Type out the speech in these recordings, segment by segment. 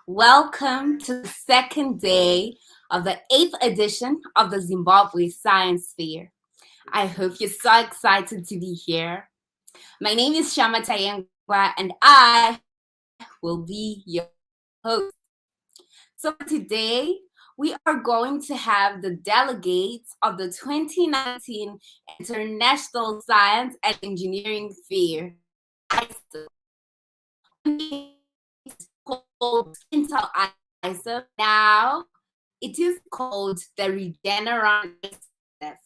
Welcome to the second day of the 8th edition of the Zimbabwe Science Fair. I hope you're so excited to be here. My name is Shama Tayengwa and I will be your host. So today we are going to have the delegates of the 2019 International Science and Engineering Fair. It's called Intel ISEF. Now it is called the Regeneron ISEF.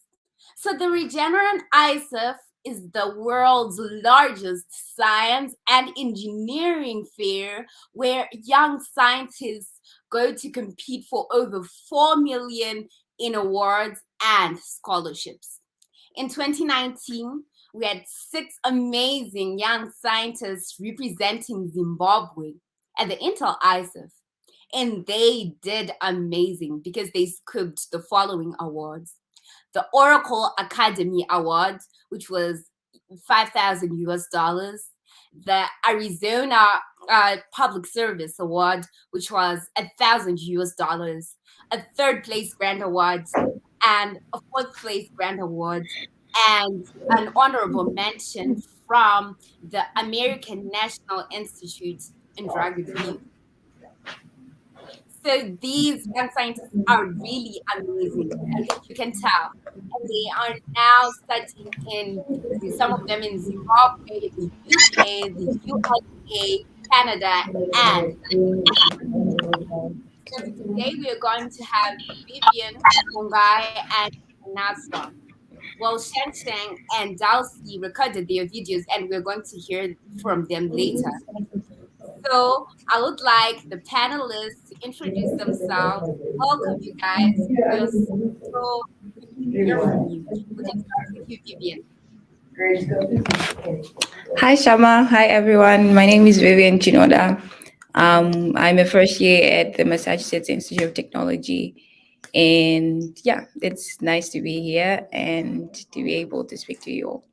So the Regeneron ISEF is the world's largest science and engineering fair where young scientists go to compete for over 4 million in awards and scholarships. In 2019, we had 6 amazing young scientists representing Zimbabwe at the Intel ISEF. And they did amazing because they scooped the following awards: the Oracle Academy Award, which was 5,000 US dollars, the Arizona Public Service Award, which was 1,000 US dollars, a third place grant award, and a fourth place grant award, and an honorable mention from the American National Institute in Drug Review. So these young scientists are really amazing. I think you can tell. And they are now studying some of them in Zimbabwe, the UK, the USA, Canada, and so today we are going to have Vivian, Mungai, and Nasra. Well, Shang Shang and Dalsy recorded their videos, and we're going to hear from them later. So I would like the panelists to introduce themselves. Welcome, you guys. We're so to hear from you. We can start with you, Vivian. Hi Shama, hi everyone. My name is Vivian Chinoda. I'm a first year at the Massachusetts Institute of Technology. And yeah, it's nice to be here and to be able to speak to you all.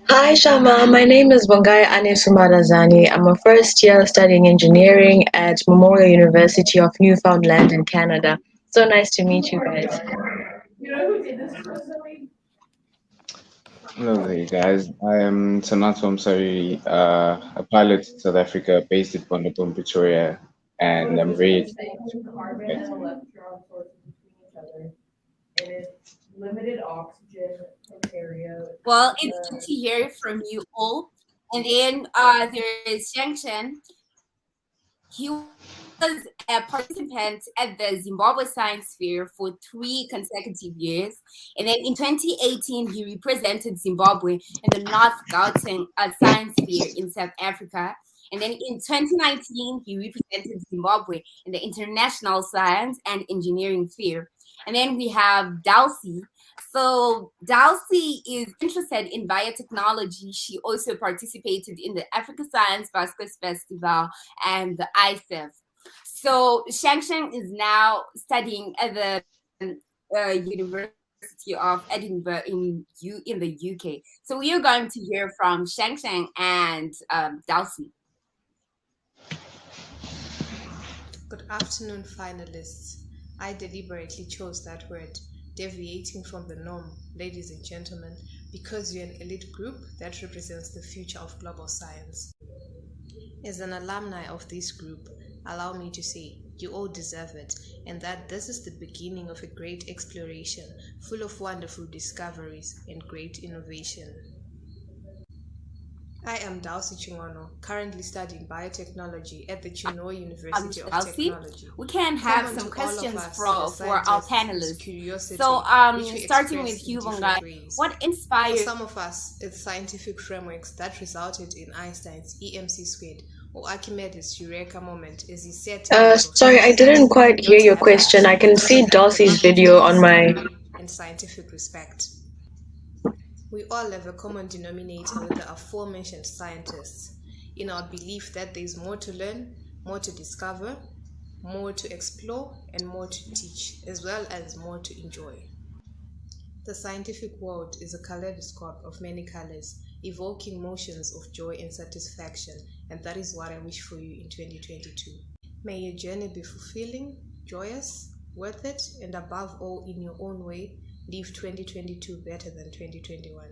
Hi Shama, my name is Bongai Anesumadazani. I'm a first year studying engineering at Memorial University of Newfoundland in Canada. So nice to meet you guys. Hello there, guys. I am Sanato Msari, a pilot in South Africa based in Pondopo, Pretoria, and I'm very excited to participate. Well, it's good to hear from you all. And then there is Shang Shen. He was a participant at the Zimbabwe Science Fair for 3 consecutive years. And then in 2018, he represented Zimbabwe in the North Gauteng Science Fair in South Africa. And then in 2019, he represented Zimbabwe in the International Science and Engineering Fair. And then we have Dalsy. So Dalsy is interested in biotechnology. She also participated in the Africa Science Baskets Festival and the ISEF. So Shang Shang is now studying at the University of Edinburgh in the UK. So we are going to hear from Shang Shang and Dalsy. Good afternoon, finalists. I deliberately chose that word, deviating from the norm, ladies and gentlemen, because you're an elite group that represents the future of global science. As an alumni of this group, allow me to say you all deserve it, and that this is the beginning of a great exploration full of wonderful discoveries and great innovation. I am Dalsy Chingono, currently studying biotechnology at the Chinua University of Technology. We can have some questions for our panelists. So, starting with you, Bongai, what inspired some of us? It's scientific frameworks that resulted in Einstein's EMC squared or Archimedes' Eureka moment, as he said. Sorry, I didn't quite hear your question. I can see Dalsy's video on my. And scientific respect. We all have a common denominator with the aforementioned scientists, in our belief that there is more to learn, more to discover, more to explore, and more to teach, as well as more to enjoy. The scientific world is a kaleidoscope of many colors, evoking emotions of joy and satisfaction, and that is what I wish for you in 2022. May your journey be fulfilling, joyous, worth it, and above all, in your own way, leave 2022 better than 2021.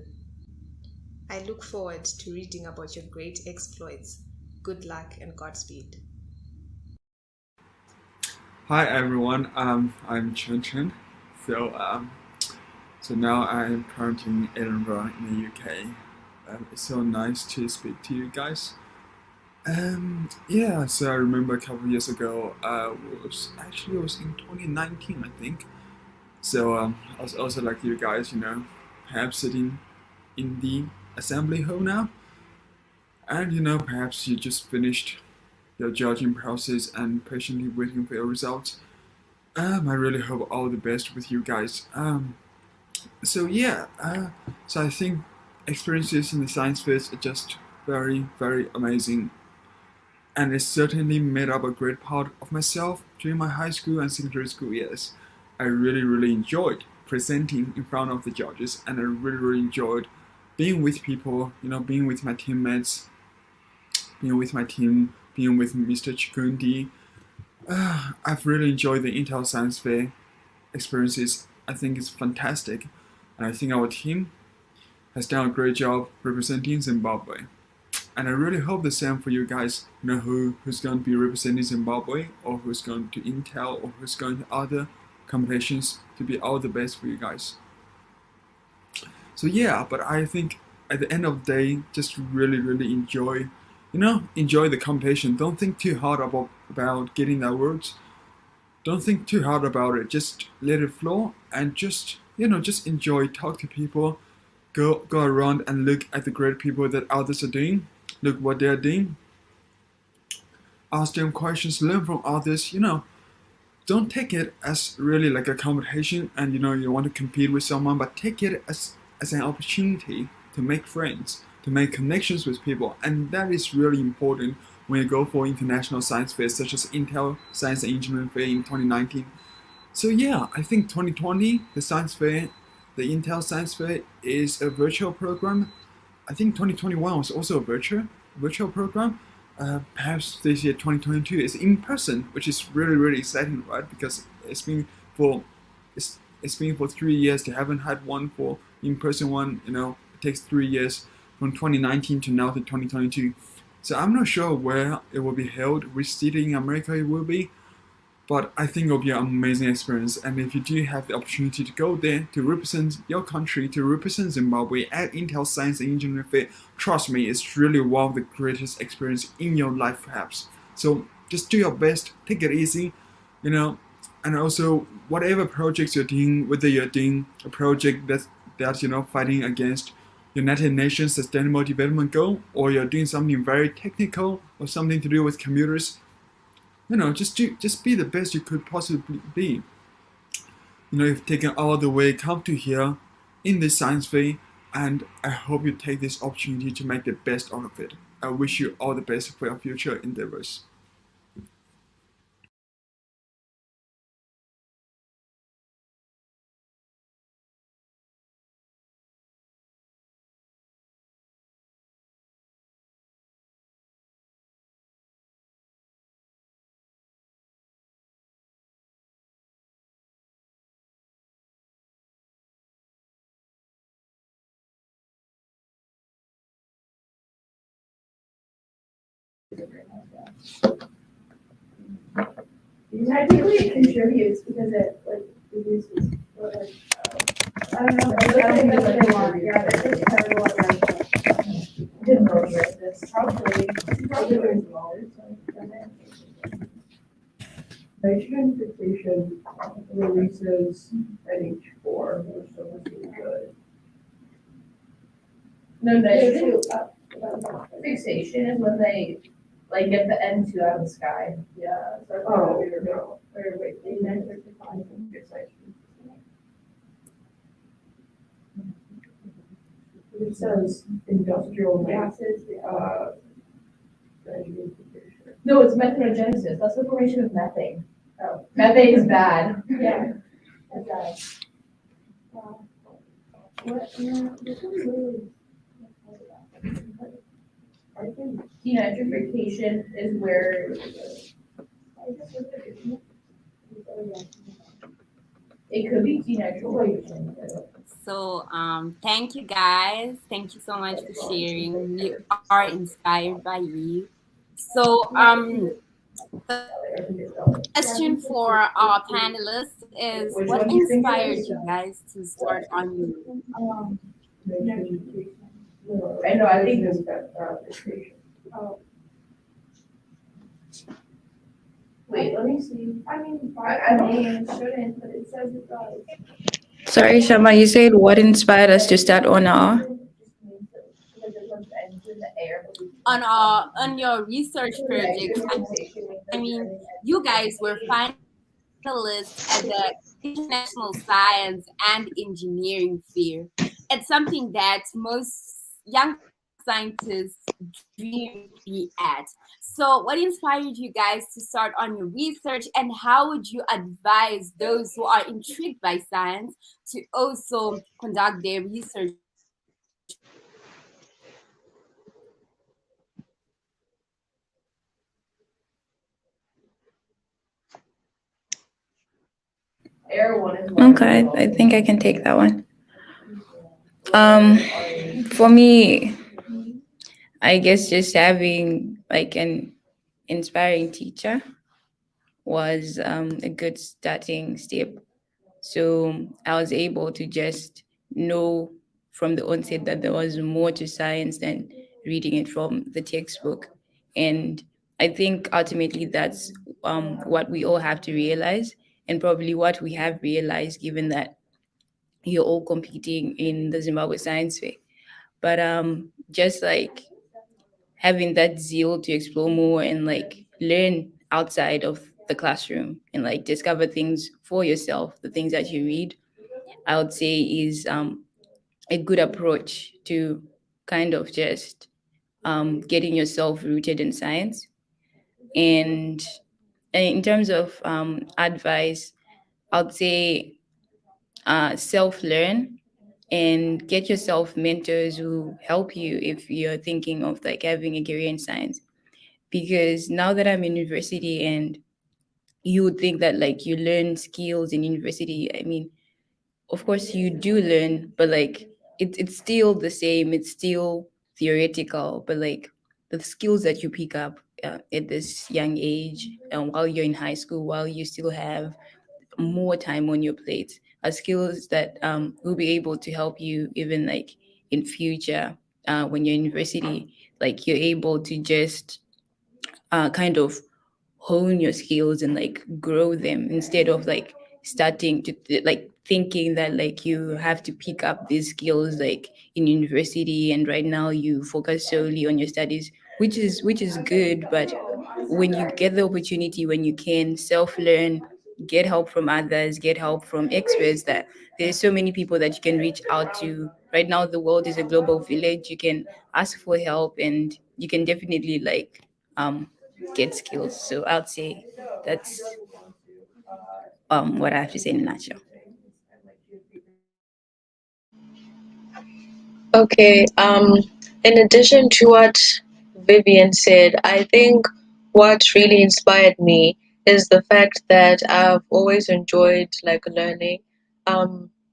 I look forward to reading about your great exploits. Good luck and Godspeed. Hi everyone, I'm Chen Chen. So now I'm currently in Edinburgh in the UK. It's so nice to speak to you guys. Yeah, so I remember a couple of years ago, it was in 2019, I think. So I was also like you guys, perhaps sitting in the assembly hall now, and perhaps you just finished your judging process and patiently waiting for your results. I really hope all the best with you guys. So yeah, so I think experiences in the science field are just very, very amazing, and it certainly made up a great part of myself during my high school and secondary school years. I really, really enjoyed presenting in front of the judges, and I really, really enjoyed being with people, being with my teammates, being with my team, being with Mr. Chikundi. I've really enjoyed the Intel Science Fair experiences. I think it's fantastic, and I think our team has done a great job representing Zimbabwe. And I really hope the same for you guys. Who's going to be representing Zimbabwe, or who's going to Intel, or who's going to other competitions, to be all the best for you guys. So yeah, but I think at the end of the day, just really, really enjoy the competition. Don't think too hard about getting the awards. Don't think too hard about it. Just let it flow, and just enjoy, talk to people, go around and look at the great people that others are doing. Look what they're doing. Ask them questions, learn from others. Don't take it as really like a competition, and you want to compete with someone, but take it as an opportunity to make friends, to make connections with people, and that is really important when you go for international science fairs such as Intel Science and Engineering Fair in 2019. So yeah, I think 2020, the science fair, the Intel Science Fair is a virtual program. I think 2021 was also a virtual program. Perhaps this year 2022 is in person, which is really, really exciting, right? Because it's been for 3 years. They haven't had one for in-person one. It takes 3 years from 2019 to now to 2022. So I'm not sure where it will be held, which city in America it will be, but I think it will be an amazing experience. And if you do have the opportunity to go there to represent your country, to represent Zimbabwe at Intel Science and Engineering Fair, trust me, it's really one of the greatest experiences in your life, perhaps. So just do your best, take it easy, and also whatever projects you're doing, whether you're doing a project that's fighting against United Nations Sustainable Development Goal, or you're doing something very technical or something to do with computers, just be the best you could possibly be. You've taken all the way, come to here in this science fair, and I hope you take this opportunity to make the best out of it. I wish you all the best for your future endeavors. Technically, it contributes because it reduces. I don't know. I don't think that's what they want. Yeah, that's what they want. Didn't really write this. Probably Nitrogen fixation releases NH4, which doesn't seem good. No, nitrogen fixation is when they get the N2 out of the sky. Yeah. So no. Or wait, they fixation. It says industrial gases. nitrogen fixation. No, it's methanogenesis. That's the formation of methane. Oh, methane is bad. Yeah, that's bad. What? Yeah, this one really. I think denitrification is where I guess it could be denitrification. So thank you guys. Thank you so much for sharing. We are inspired by you. So the question for our panelists is, Which what one do you think it inspired is? you guys to start on your I know, I think it's that, education. Wait, let me see. I mean, I mean, it shouldn't, but it says it does. Sorry, Shama, you said what inspired us to start on our. on your research projects? I mean, you guys were finalists at the International Science and Engineering Fair. It's something that most young scientists dream to be at. So, what inspired you guys to start on your research, and how would you advise those who are intrigued by science to also conduct their research projects? Okay, I think I can take that one. Um, for me, I guess just having like an inspiring teacher was a good starting step. So I was able to just know from the onset that there was more to science than reading it from the textbook. And I think ultimately that's what we all have to realize, and probably what we have realized given that you're all competing in the Zimbabwe Science Fair. But just like having that zeal to explore more and like learn outside of the classroom and like discover things for yourself, the things that you read, I would say is a good approach to kind of just getting yourself rooted in science. And in terms of advice, I'd say self learn and get yourself mentors who help you if you're thinking of like having a career in science. Because now that I'm in university, and you would think that like you learn skills in university, I mean, of course you do learn, but like it's still the same, it's still theoretical, but like the skills that you pick up at this young age, while you're in high school, while you still have more time on your plate, are skills that will be able to help you even like in future, when you're in university, like you're able to just kind of hone your skills and like grow them, instead of like starting to like thinking that like you have to pick up these skills like in university, and right now you focus solely on your studies, which is good. But when you get the opportunity, when you can self learn, get help from others, get help from experts, that there's so many people that you can reach out to. Right now the world is a global village, you can ask for help, and you can definitely like get skills. So I'd say that's what I have to say in a nutshell. Okay, in addition to what Vivian said, I think what really inspired me is the fact that I've always enjoyed like learning,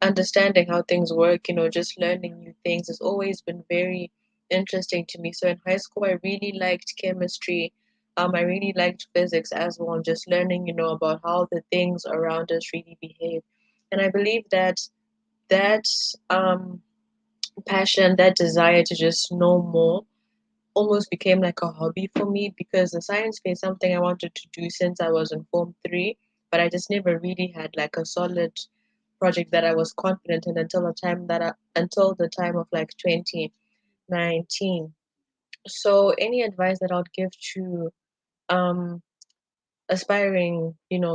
understanding how things work, just learning new things has always been very interesting to me. So in high school, I really liked chemistry. I really liked physics as well, and just learning, about how the things around us really behave. And I believe that that passion, that desire to just know more, almost became like a hobby for me, because the science fair is something I wanted to do since I was in Form 3, but I just never really had like a solid project that I was confident in until the time of like 2019. So any advice that I would give to um aspiring,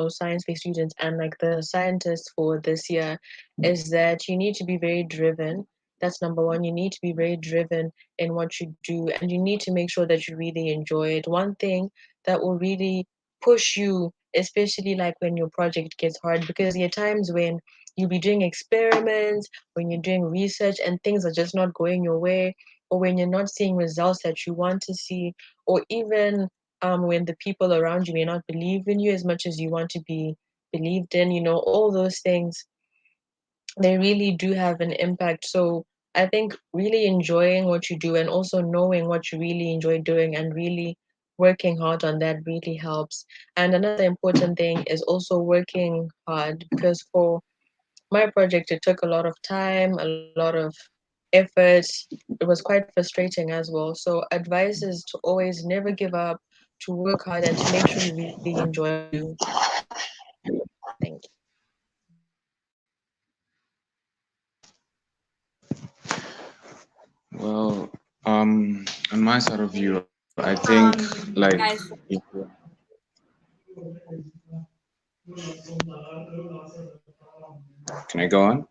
science-based students and like the scientists for this year is that you need to be very driven. That's number one. You need to be very driven in what you do, and you need to make sure that you really enjoy it. One thing that will really push you, especially like when your project gets hard, because there are times when you'll be doing experiments, when you're doing research and things are just not going your way, or when you're not seeing results that you want to see, or even when the people around you may not believe in you as much as you want to be believed in, all those things, they really do have an impact. So I think really enjoying what you do and also knowing what you really enjoy doing and really working hard on that really helps. And another important thing is also working hard, because for my project, it took a lot of time, a lot of effort. It was quite frustrating as well. So advice is to always never give up, to work hard, and to make sure you really enjoy what you do. Thank you. Well, on my side of view, I think Um, like guys, can I go on?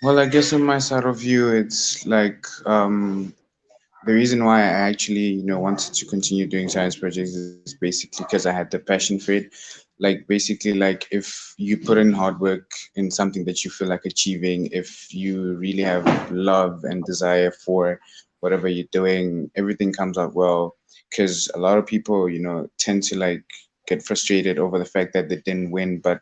Well, I guess on my side of view, it's like the reason why I actually, wanted to continue doing science projects is basically because I had the passion for it. Like basically, like if you put in hard work in something that you feel like achieving, if you really have love and desire for whatever you're doing, everything comes out well. Because a lot of people, tend to like get frustrated over the fact that they didn't win, but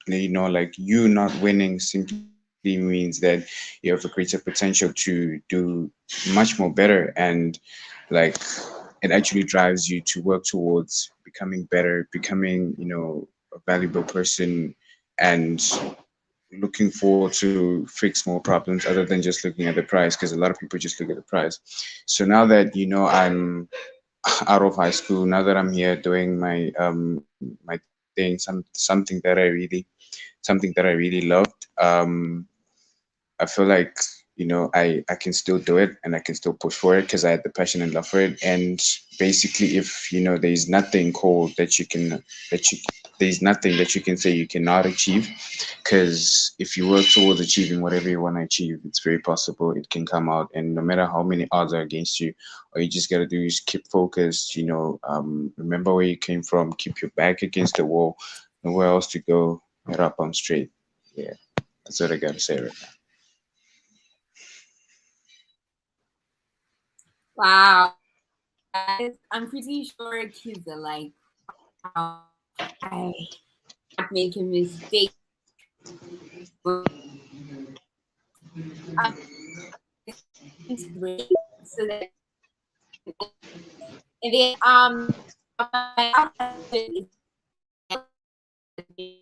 like you not winning simply means that you have a greater potential to do much more better. And like it actually drives you to work towards becoming better, becoming, a valuable person, and looking forward to fix more problems other than just looking at the price, because a lot of people just look at the price. So now that I'm out of high school, now that I'm here doing my thing, something that I really loved. I feel like I can still do it and I can still push for it because I had the passion and love for it. And basically, if there's nothing called that you there's nothing that you can say you cannot achieve, because if you work towards achieving whatever you want to achieve, it's very possible it can come out. And no matter how many odds are against you, all you just gotta do is keep focused. Remember where you came from, keep your back against the wall, nowhere else to go, head up on straight. Yeah, that's what I gotta say right now. wow, guys, I'm pretty sure kids are like, I can't make a mistake. I'm great, so that and then my other question is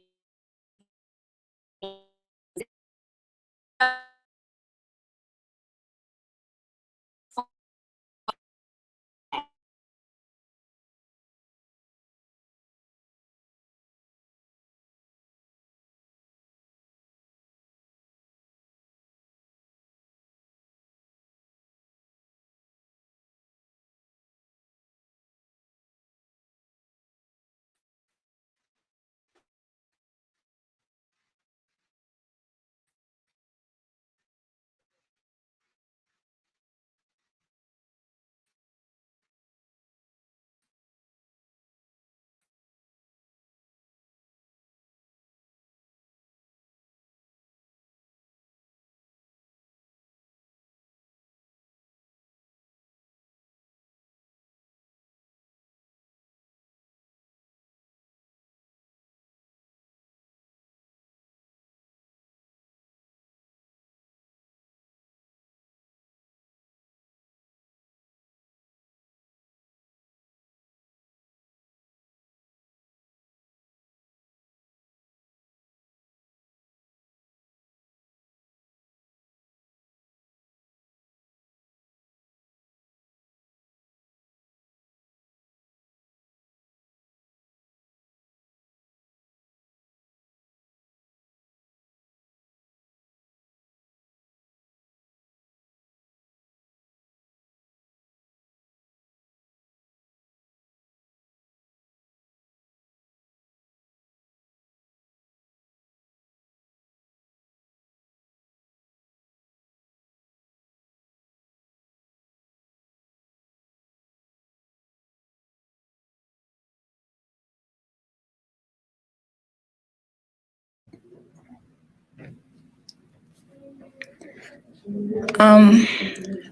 Um,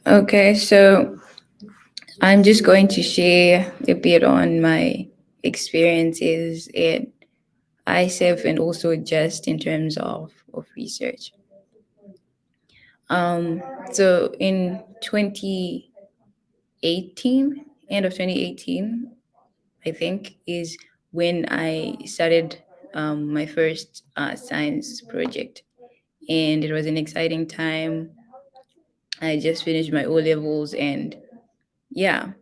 okay, so I'm just going to share a bit on my experiences at ISEF and also just in terms of research. So in 2018, end of 2018, I think, is when I started my first science project. And it was an exciting time. I just finished my O levels, and yeah.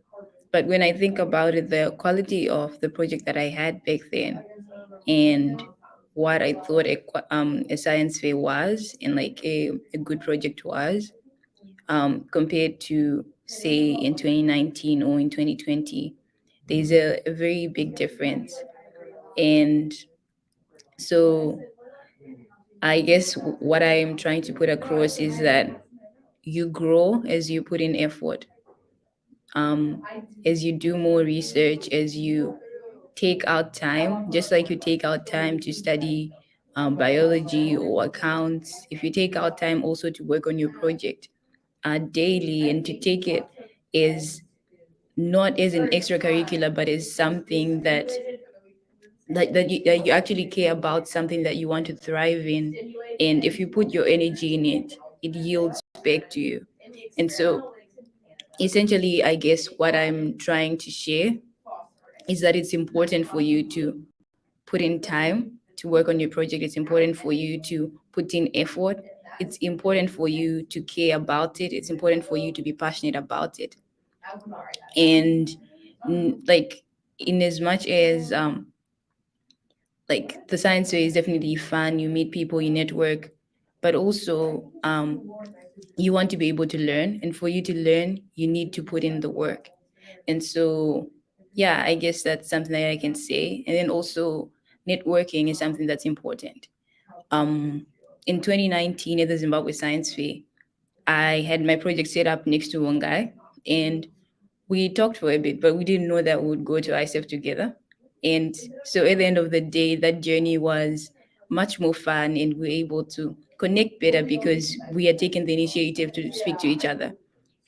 But when I think about it, the quality of the project that I had back then and what I thought a science fair was and like a good project was, compared to say in 2019 or in 2020, there's a very big difference. And so I guess what I'm trying to put across is that you grow as you put in effort, um, as you do more research, as you take out time, just like you take out time to study biology or accounts. If you take out time also to work on your project daily and to take it is not as an extracurricular, but as something that you actually care about, something that you want to thrive in. And if you put your energy in it, it yields back to you. And so essentially, I guess what I'm trying to share is that it's important for you to put in time to work on your project. It's important for you to put in effort. It's important for you to care about it. It's important for you to be passionate about it. And like, in as much as like the science fair is definitely fun, you meet people, you network, but also you want to be able to learn. And for you to learn, you need to put in the work. And so, yeah, I guess that's something that I can say. And then also, networking is something that's important. Um, in 2019 at the Zimbabwe Science Fair, I had my project set up next to one guy, and we talked for a bit, but we didn't know that we would go to ISEF together. And so at the end of the day, that journey was much more fun, and we were able to connect better because we had taken the initiative to speak to each other.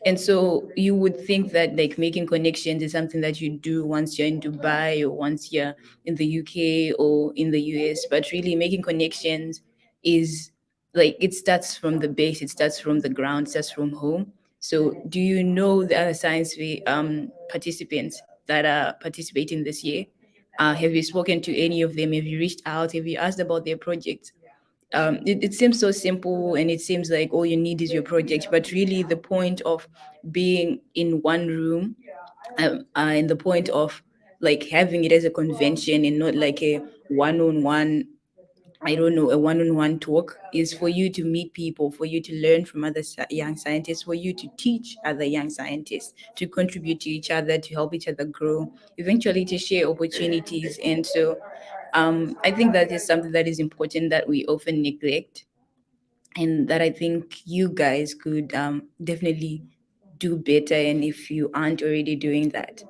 And so you would think that like making connections is something that you do once you're in Dubai or once you're in the UK or in the US, but really making connections is like it starts from the base, it starts from the ground, it starts from home. So do you know the other science participants that are participating this year? Have you spoken to any of them? Have you reached out? Have you asked about their projects? It seems so simple and it seems like all you need is your project, but really the point of being in one room, and the point of like having it as a convention and not like a one-on-one, I don't know, a one-on-one talk, is for you to meet people, for you to learn from other young scientists, for you to teach other young scientists, to contribute to each other, to help each other grow, eventually to share opportunities. And so I think that is something that is important that we often neglect, and that I think you guys could definitely do better. And if you aren't already doing that,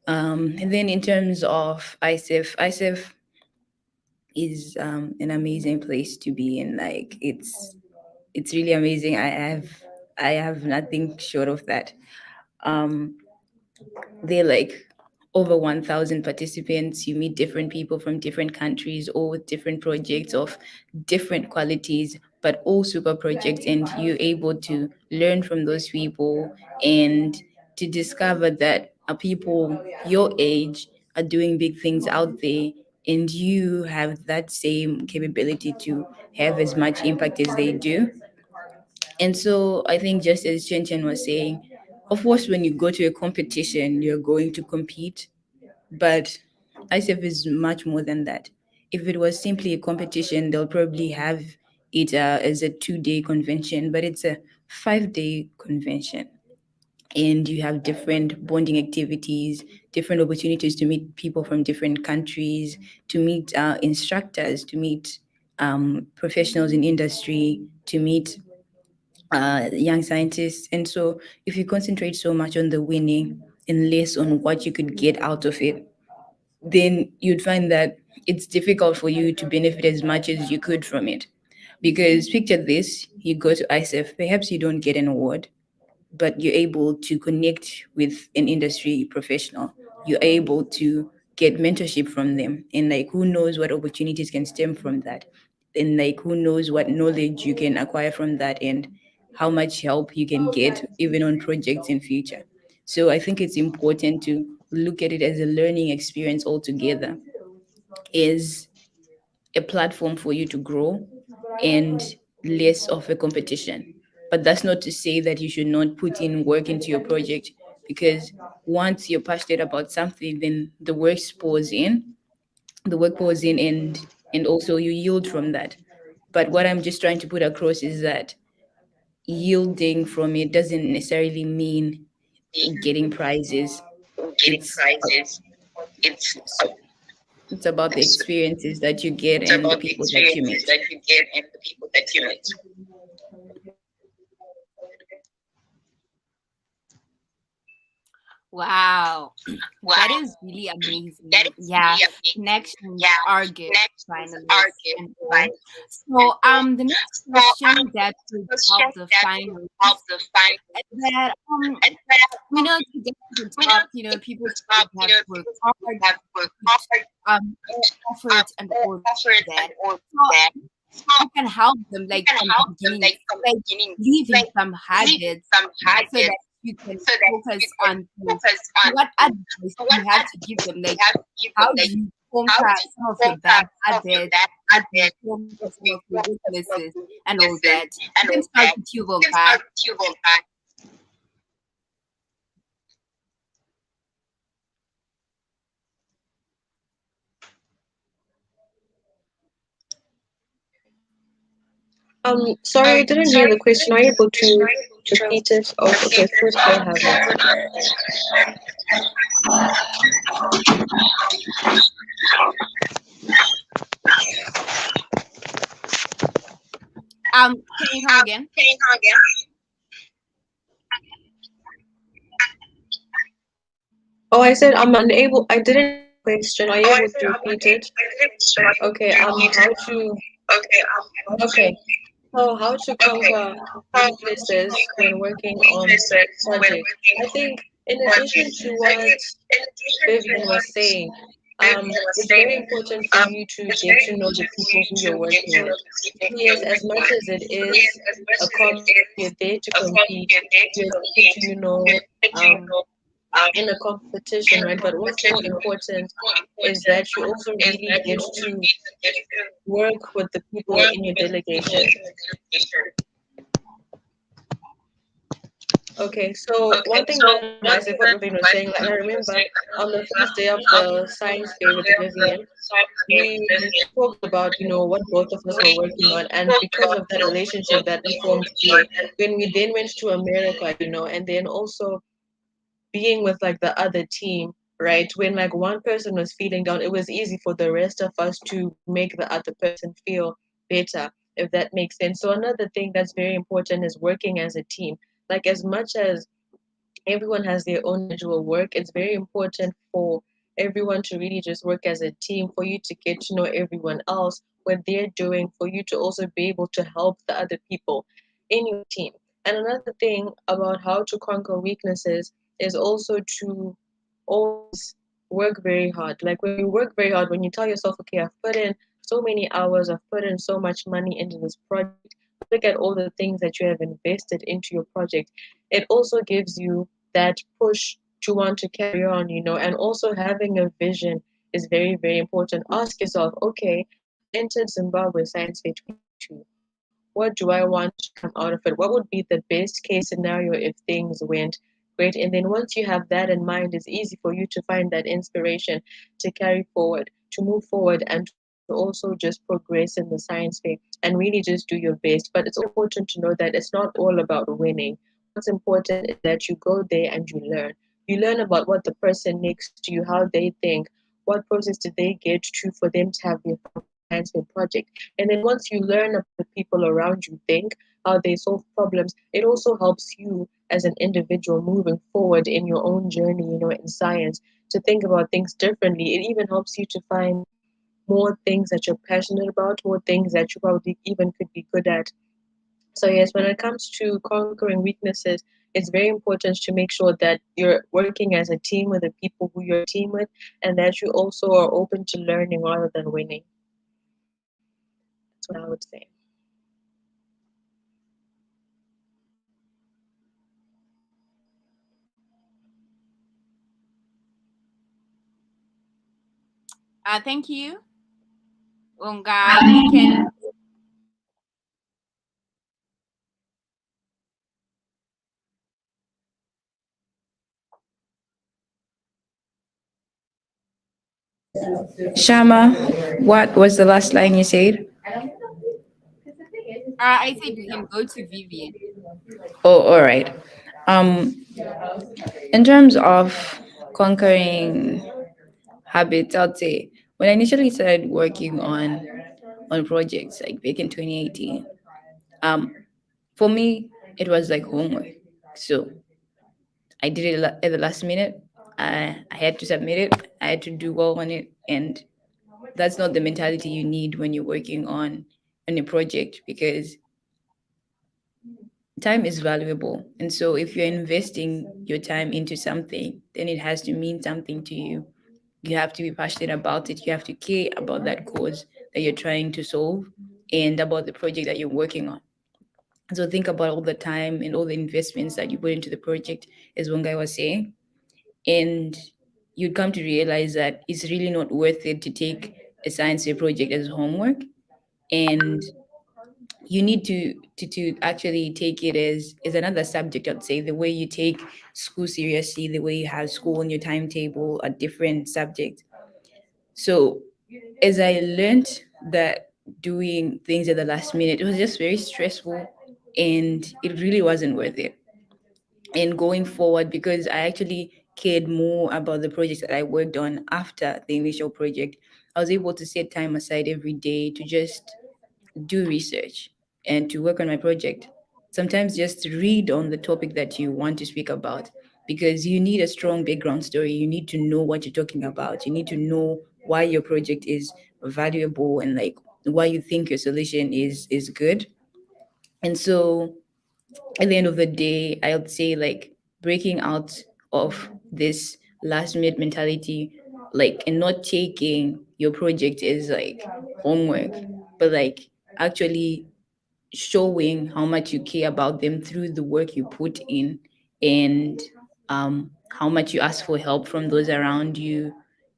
and then in terms of ISEF is an amazing place to be in. Like it's really amazing. I have nothing short of that. Um, they're like over 1,000 participants. You meet different people from different countries, all with different projects of different qualities, but all super projects. And you're able to learn from those people and to discover that people your age are doing big things out there. And you have that same capability to have as much impact as they do. And so I think, just as Chen Chen was saying, of course, when you go to a competition, you're going to compete, but ICF is much more than that. If it was simply a competition, they'll probably have it as a 2-day convention, but it's a 5-day convention. And you have different bonding activities, different opportunities to meet people from different countries, to meet instructors, to meet professionals in industry, to meet young scientists. And so, if you concentrate so much on the winning and less on what you could get out of it, then you'd find that it's difficult for you to benefit as much as you could from it. Because picture this, you go to ISEF, perhaps you don't get an award, but you're able to connect with an industry professional. You're able to get mentorship from them. And like, who knows what opportunities can stem from that? And like, who knows what knowledge you can acquire from that and how much help you can get even on projects in future. So I think it's important to look at it as a learning experience altogether, is a platform for you to grow and less of a competition. But that's not to say that you should not put in work into your project, because once you're passionate about something, then the work pours in, and also you yield from that. But what I'm just trying to put across is that yielding from it doesn't necessarily mean getting prizes. It's it's about the experiences that you get and the people that you meet. Wow, that is really amazing. Yeah, connections are gifts, finalists, and all. So, the next question that would help the finalists is that to get to the top, people should have worked hard, put effort, and all that. So, you can help them like from the beginning, like leaving some habits so that you can focus on things. So what advice do you have to give them? Like, how do you conquer some of your bad habits? How do you conquer some of your weaknesses and all that? You can start with you, Volkai. Sorry, I didn't hear the question. Are you able to repeat it? Oh, okay, first I have it. Can you come again? Oh, I said I'm unable. I didn't hear the question. Are you able to repeat it? Okay. How to? Okay. So how to conquer weaknesses when working on project? I think in addition to what Vivian was saying, it's very important for you to get to know the people who you're working with. Yes, as much as it is a you're there to compete, you're there to, um, in a competition, right? But what's more important is that you also really get to work with the people in your delegation. Okay, so one thing that reminds me of what Vivian was saying, like I remember on the first day of the science fair with Vivian, we talked about, what both of us were working on, and because of that relationship that we formed there, when we then went to America, and then also being with like the other team, right? When like one person was feeling down, it was easy for the rest of us to make the other person feel better, if that makes sense. So another thing that's very important is working as a team. Like as much as everyone has their own individual work, it's very important for everyone to really just work as a team, for you to get to know everyone else, what they're doing, for you to also be able to help the other people in your team. And another thing about how to conquer weaknesses is also to always work very hard. Like when you work very hard, when you tell yourself, okay, I've put in so many hours, I've put in so much money into this project, look at all the things that you have invested into your project, it also gives you that push to want to carry on, and also having a vision is very, very important. Ask yourself, okay, I've entered Zimbabwe Science Fair 22. What do I want to come out of it? What would be the best case scenario if things went great? And then once you have that in mind, it's easy for you to find that inspiration to carry forward, to move forward, and to also just progress in the science fair and really just do your best. But it's important to know that it's not all about winning. What's important is that you go there and you learn. You learn about what the person next to you, how they think, what process did they get through for them to have their science fair project. And then once you learn about the people around you think, how they solve problems, it also helps you as an individual moving forward in your own journey, in science, to think about things differently. It even helps you to find more things that you're passionate about, more things that you probably even could be good at. So yes, when it comes to conquering weaknesses, it's very important to make sure that you're working as a team with the people who you're a team with, and that you also are open to learning rather than winning. That's what I would say. Thank you, Unga. You can. Shama, what was the last line you said? I said you can go to Vivian. Oh, all right. Um, in terms of conquering habits, I'd say when I initially started working on projects like back in 2018, um, for me it was like homework. So I did it at the last minute. I had to submit it. I had to do well on it, and that's not the mentality you need when you're working on a project because time is valuable. And so if you're investing your time into something, then it has to mean something to you. You have to be passionate about it. You have to care about that cause that you're trying to solve and about the project that you're working on. So think about all the time and all the investments that you put into the project, as one guy was saying. And you'd come to realize that it's really not worth it to take a science fair project as homework. And you need to actually take it as another subject. I'd say the way you take school seriously, the way you have school on your timetable, a different subject. So as I learned that doing things at the last minute, it was just very stressful and it really wasn't worth it. And going forward, because I actually cared more about the projects that I worked on after the initial project, I was able to set time aside every day to just do research and to work on my project. Sometimes just read on the topic that you want to speak about because you need a strong background story. You need to know what you're talking about. You need to know why your project is valuable and like why you think your solution is good. And so at the end of the day, I would say like breaking out of this last minute mentality, like and not taking your project as like homework, but like actually showing how much you care about them through the work you put in and how much you ask for help from those around you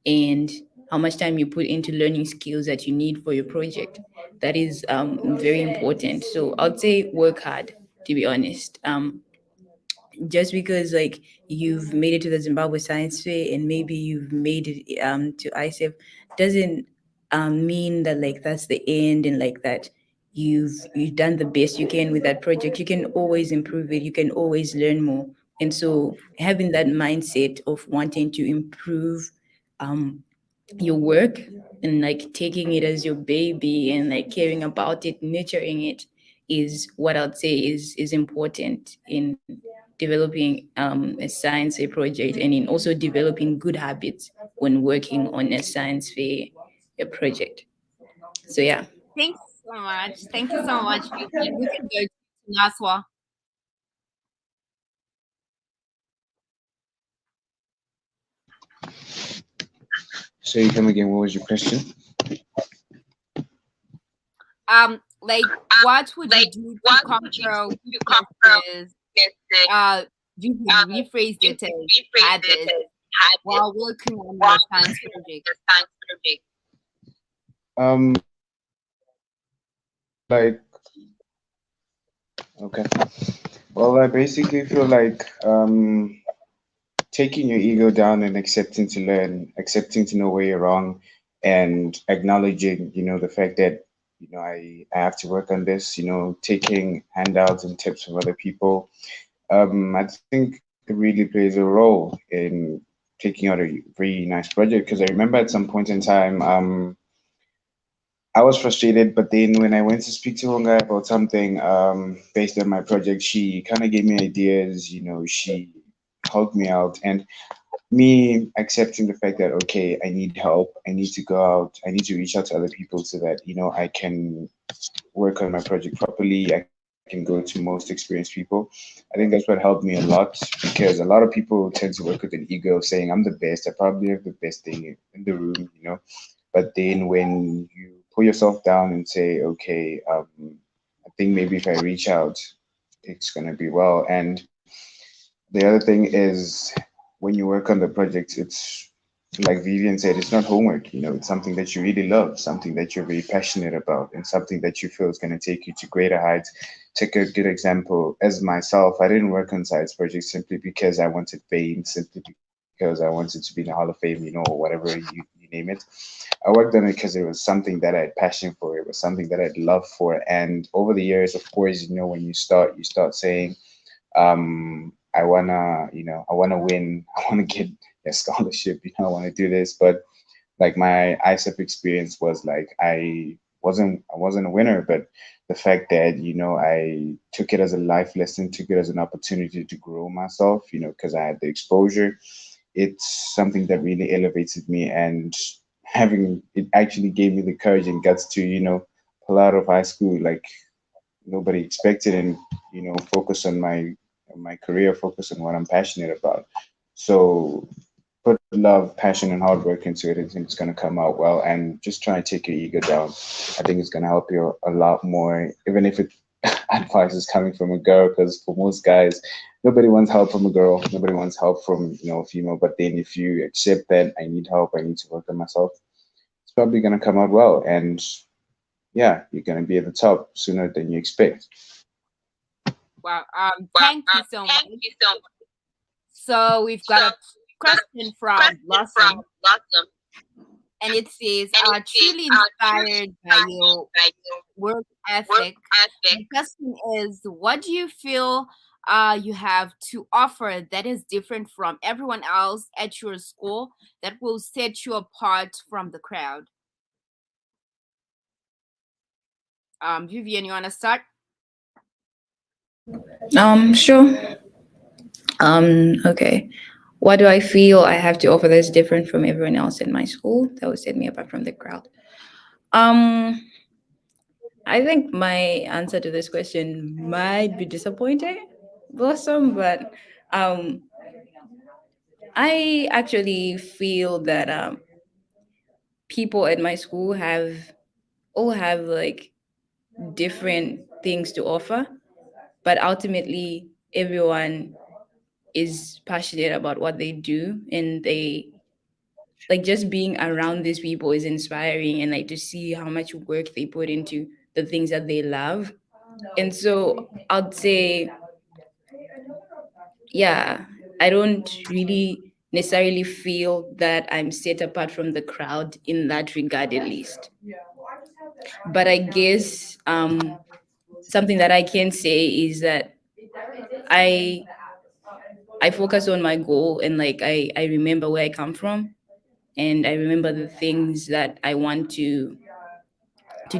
and how much time you put into learning skills that you need for your project. That is very important. So I'd say work hard, to be honest. Just because like you've made it to the Zimbabwe Science Fair and maybe you've made it to ISEF doesn't mean that like that's the end and like that you've done the best you can with that project. You can always improve it. You can always learn more. And so having that mindset of wanting to improve um, your work and like taking it as your baby and like caring about it, nurturing it is what I'd say is important in developing a science fair project and in also developing good habits when working on a science fair project. So yeah. Thanks so much. Thank you so much, Vivian. We can go to Naswa. So you come again, what was your question? Like what would you do to conquer weaknesses? Vivian, rephrase it as habits while working on your science project. Um, like, okay. Well, I basically feel like taking your ego down and accepting to learn, accepting to know where you're wrong, and acknowledging, the fact that, I have to work on this, taking handouts and tips from other people. I think it really plays a role in taking out a very nice project because I remember at some point in time, I was frustrated, but then when I went to speak to one guy about something based on my project, she kind of gave me ideas, she helped me out. And me accepting the fact that okay, I need help, I need to go out, I need to reach out to other people so that I can work on my project properly. I can go to most experienced people. I think that's what helped me a lot, because a lot of people tend to work with an ego of saying I'm the best, I probably have the best thing in the room. But then when you pull yourself down and say, okay, I think maybe if I reach out, it's gonna be well. And the other thing is, when you work on the project, it's like Vivian said, it's not homework. It's something that you really love, something that you're very passionate about, and something that you feel is going to take you to greater heights. Take a good example as myself. I didn't work on science projects simply because I wanted fame, simply because I wanted to be in the Hall of Fame, or whatever you name it. I worked on it because it was something that I had passion for. It was something that I had love for. And over the years, of course, when you start saying, I wanna win, I wanna get a scholarship, I wanna do this. But like my ISEF experience was like I wasn't a winner, but the fact that I took it as a life lesson, took it as an opportunity to grow myself, because I had the exposure. It's something that really elevated me, and having it actually gave me the courage and guts to pull out of high school like nobody expected, and focus on my career, focus on what I'm passionate about. So put love, passion, and hard work into it. I think it's going to come out well. And just try and take your ego down. I think it's going to help you a lot more, even if advice is coming from a girl, because for most guys, nobody wants help from a girl. Nobody wants help from a female. But then if you accept that I need help, I need to work on myself, it's probably going to come out well. And yeah, you're going to be at the top sooner than you expect. Wow. Thank you so much. So we've got a question from Blossom, and it says, truly inspired by your work ethic. The question is, what do you feel you have to offer that is different from everyone else at your school that will set you apart from the crowd? Vivian, you want to start? Sure. Okay. What do I feel I have to offer that's different from everyone else in my school that would set me apart from the crowd? Um, I think my answer to this question might be disappointing, Blossom, but um, I actually feel that people at my school all have like different things to offer, but ultimately everyone is passionate about what they do, and they like just being around these people is inspiring, and like to see how much work they put into the things that they love. And so I'd say, yeah, I don't really necessarily feel that I'm set apart from the crowd in that regard, at least. But I guess something that I can say is that I I focus on my goal, and like I remember where I come from, and I remember the things that I want to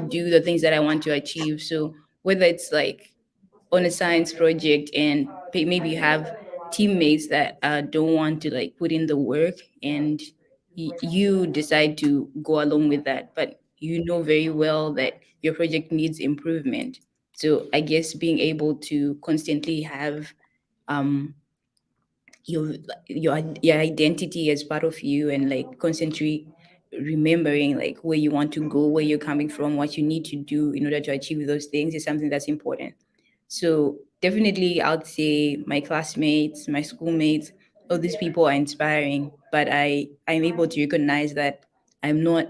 do, the things that I want to achieve. So whether it's like on a science project, and maybe you have teammates that don't want to like put in the work, and you decide to go along with that, but you know very well that your project needs improvement. So I guess being able to constantly have um your your identity as part of you, and like constantly remembering like where you want to go, where you're coming from, what you need to do in order to achieve those things is something that's important. So definitely I would say my classmates, my schoolmates, all these people are inspiring, but I'm able to recognize that I'm not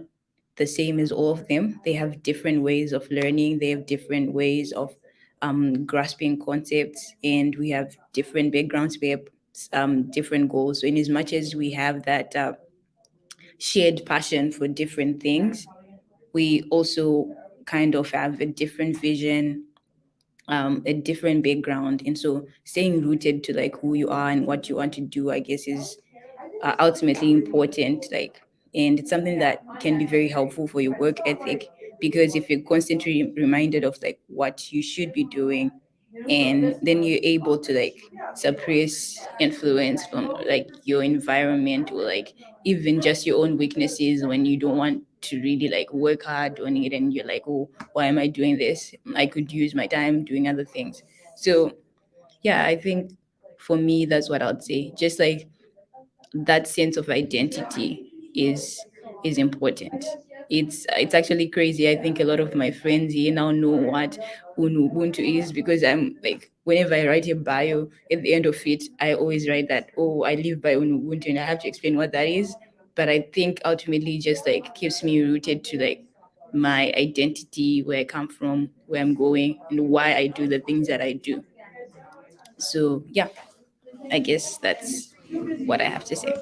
the same as all of them. They have different ways of learning, they have different ways of grasping concepts, and we have different backgrounds, we have different goals. So in as much as we have that shared passion for different things, we also kind of have a different vision, a different background. And so staying rooted to like who you are and what you want to do, I guess, is ultimately important. Like, and it's something that can be very helpful for your work ethic, because if you're constantly reminded of like what you should be doing, and then you're able to like suppress influence from like your environment, or like even just your own weaknesses when you don't want to really like work hard on it, and you're like, oh, why am I doing this? I could use my time doing other things. So yeah, I think for me that's what I'd say. Just like that sense of identity is important. It's actually crazy. I think a lot of my friends here now know what Ubuntu is, because I'm like, whenever I write a bio, at the end of it, I always write that, oh, I live by Ubuntu, and I have to explain what that is. But I think ultimately just like keeps me rooted to like my identity, where I come from, where I'm going, and why I do the things that I do. So yeah, I guess that's what I have to say.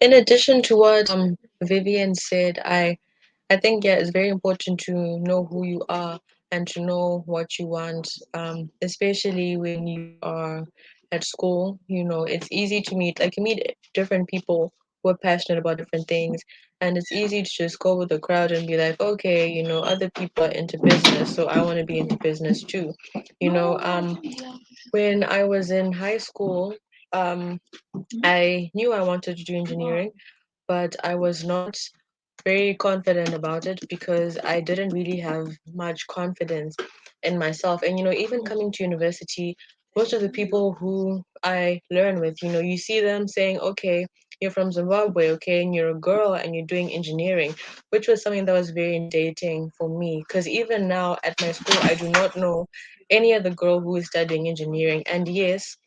In addition to what Vivian said, I think yeah, it's very important to know who you are and to know what you want. Especially when you are at school, you know, it's easy to meet like you meet different people who are passionate about different things, and it's easy to just go with the crowd and be like, okay, you know, other people are into business, so I want to be into business too. You know, when I was in high school, um, I knew I wanted to do engineering, but I was not very confident about it because I didn't really have much confidence in myself. And, you know, even coming to university, most of the people who I learn with, you know, you see them saying, okay, you're from Zimbabwe, okay, and you're a girl and you're doing engineering, which was something that was very intimidating for me. Because even now at my school, I do not know any other girl who is studying engineering. And yes,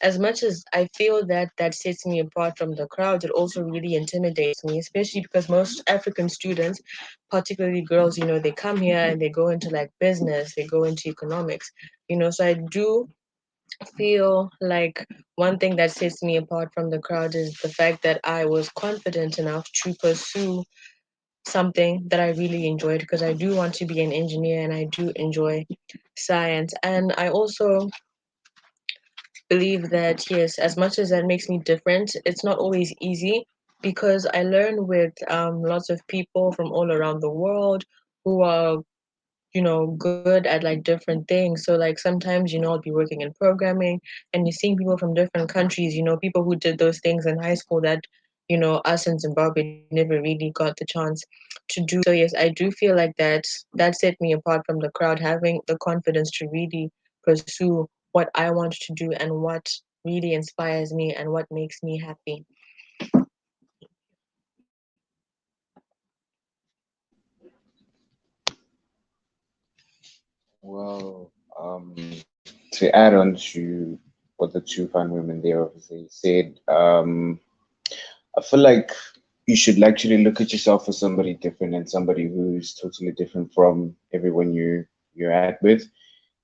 as much as I feel that that sets me apart from the crowd, it also really intimidates me, especially because most African students, particularly girls, you know, they come here and they go into like business, they go into economics, you know. So I do feel like one thing that sets me apart from the crowd is the fact that I was confident enough to pursue something that I really enjoyed, because I do want to be an engineer and I do enjoy science. And I also believe that yes, as much as that makes me different, it's not always easy because I learn with lots of people from all around the world who are, you know, good at like different things. So like sometimes, you know, I'll be working in programming and you're seeing people from different countries, you know, people who did those things in high school that, you know, us in Zimbabwe never really got the chance to do. So yes, I do feel like that set me apart from the crowd, having the confidence to really pursue what I want to do and what really inspires me and what makes me happy. Well, to add on to what the two fine women there obviously said, I feel like you should actually look at yourself as somebody different and somebody who's totally different from everyone you're at with.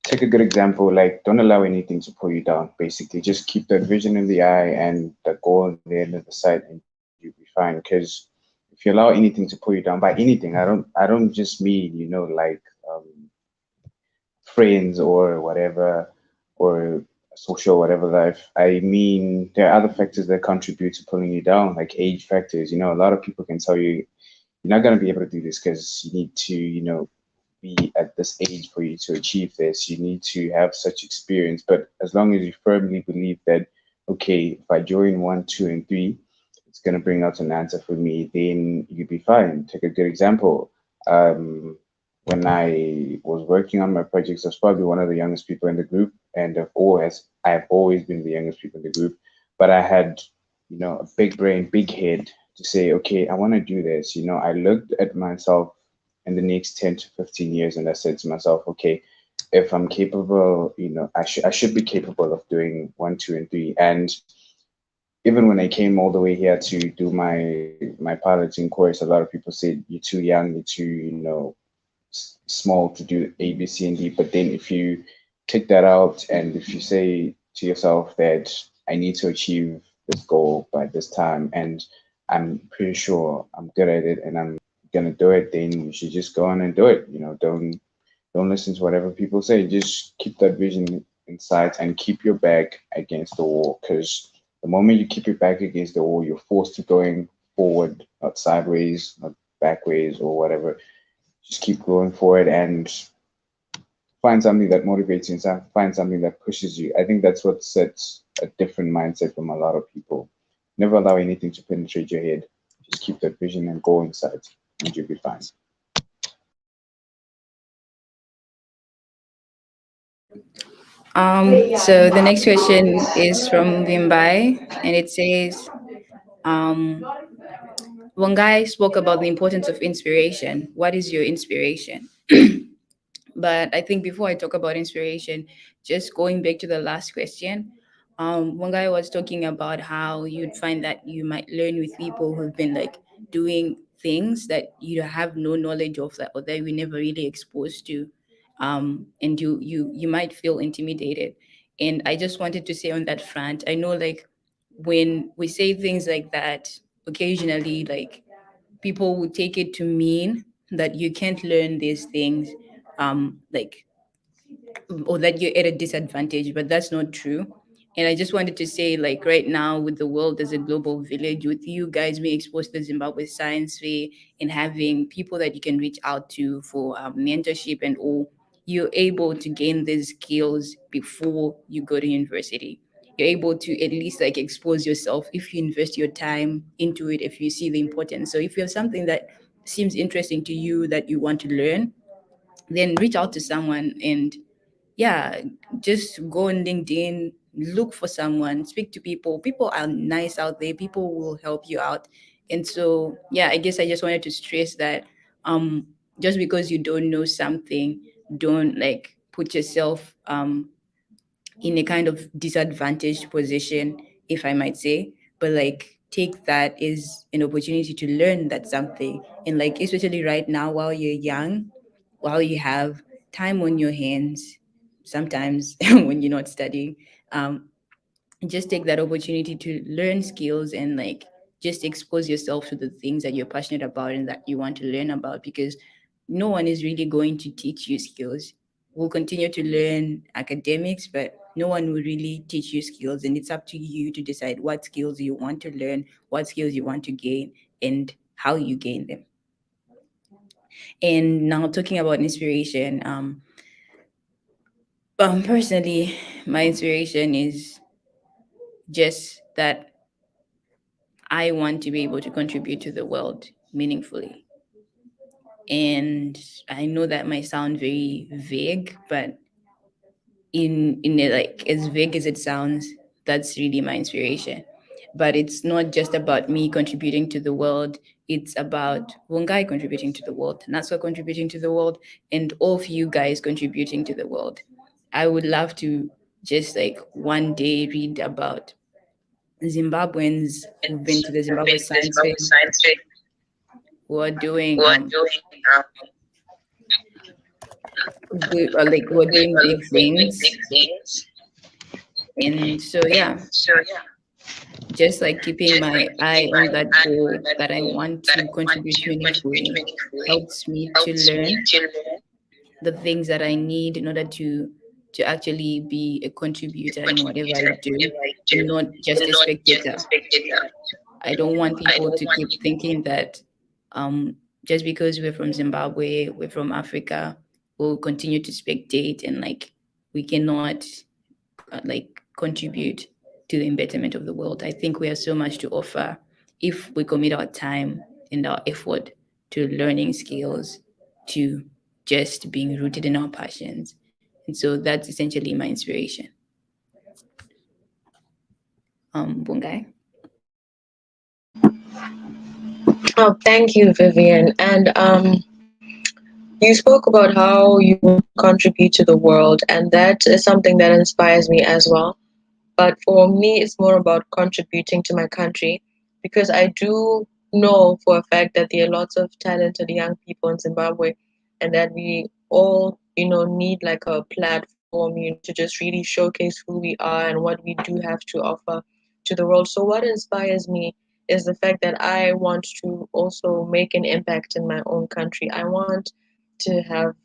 Take a good example, like don't allow anything to pull you down. Basically, just keep that vision in the eye and the goal in the end of the sight, and you'll be fine. Because if you allow anything to pull you down by anything, I don't just mean like friends or whatever, or social whatever life. I mean, there are other factors that contribute to pulling you down, like age factors. A lot of people can tell you you're not going to be able to do this because you need to, be at this age for you to achieve this. You need to have such experience. But as long as you firmly believe that, okay, if I join one, two, and three, it's going to bring out an answer for me, then you'd be fine. Take a good example. When I was working on my projects, I was probably one of the youngest people in the group, and I've always been the youngest people in the group. But I had, a big brain, big head to say, okay, I want to do this. I looked at myself in the next 10 to 15 years and I said to myself, okay, if I'm capable, I should be capable of doing one, two, and three. And even when I came all the way here to do my piloting course, a lot of people said you're too young, you're too, small to do A, B, C, and D. But then if you take that out and if you say to yourself that I need to achieve this goal by this time and I'm pretty sure I'm good at it and I'm gonna do it, then you should just go on and do it. Don't listen to whatever people say. Just keep that vision in sight and keep your back against the wall. Because The moment you keep your back against the wall, you're forced to going forward, not sideways, not backways or whatever. Just keep going forward and find something that motivates you and find something that pushes you. I think that's what sets a different mindset from a lot of people. Never allow anything to penetrate your head. Just keep that vision and go inside, and you'll be fine. So the next question is from Vimbai, and it says, um, Wangai spoke about the importance of inspiration. What is your inspiration? But I think before I talk about inspiration, just going back to the last question, one guy was talking about how you'd find that you might learn with people who've been like doing things that you have no knowledge of that or that we never really exposed to, and you might feel intimidated. And I just wanted to say on that front, I know like when we say things like that, occasionally like people would take it to mean that you can't learn these things like or that you're at a disadvantage, but that's not true. And I just wanted to say, like right now, with the world as a global village, with you guys being exposed to Zimbabwe Science Fair and having people that you can reach out to for mentorship and all, you're able to gain these skills before you go to university. You're able to at least like expose yourself if you invest your time into it, if you see the importance. So if you have something that seems interesting to you that you want to learn, then reach out to someone and yeah, just go on LinkedIn, look for someone, speak to people. People are nice out there. People will help you out. And so, yeah, I guess I just wanted to stress that just because you don't know something, don't like put yourself in a kind of disadvantaged position, if I might say, but like take that as an opportunity to learn that something. And like, especially right now, while you're young, while you have time on your hands, sometimes when you're not studying, um, just take that opportunity to learn skills and like just expose yourself to the things that you're passionate about and that you want to learn about because no one is really going to teach you skills. We'll continue to learn academics, but no one will really teach you skills. And it's up to you to decide what skills you want to learn, what skills you want to gain, and how you gain them. And now talking about inspiration, personally, my inspiration is just that I want to be able to contribute to the world meaningfully. And I know that might sound very vague, but in it, like as vague as it sounds, that's really my inspiration. But it's not just about me contributing to the world. It's about one guy contributing to the world, Natsuko contributing to the world, and all of you guys contributing to the world. I would love to just like one day read about Zimbabweans who've been to the Zimbabwe Science Fair who are doing who are doing big things. And so yeah, just like keeping my eye on that goal that I want to contribute meaningfully helps me to learn the things that I need in order to actually be a contributor in whatever I do and not just a spectator. I don't want people to keep thinking that just because we're from Zimbabwe, we're from Africa, we'll continue to spectate and like we cannot like contribute to the betterment of the world. I think we have so much to offer if we commit our time and our effort to learning skills, to just being rooted in our passions. And so that's essentially my inspiration. Bungai. Oh, thank you, Vivian. And you spoke about how you want to contribute to the world, and that is something that inspires me as well. But for me, it's more about contributing to my country because I do know for a fact that there are lots of talented young people in Zimbabwe and that we all, need like a platform, to just really showcase who we are and what we do have to offer to the world. So what inspires me is the fact that I want to also make an impact in my own country. I want to have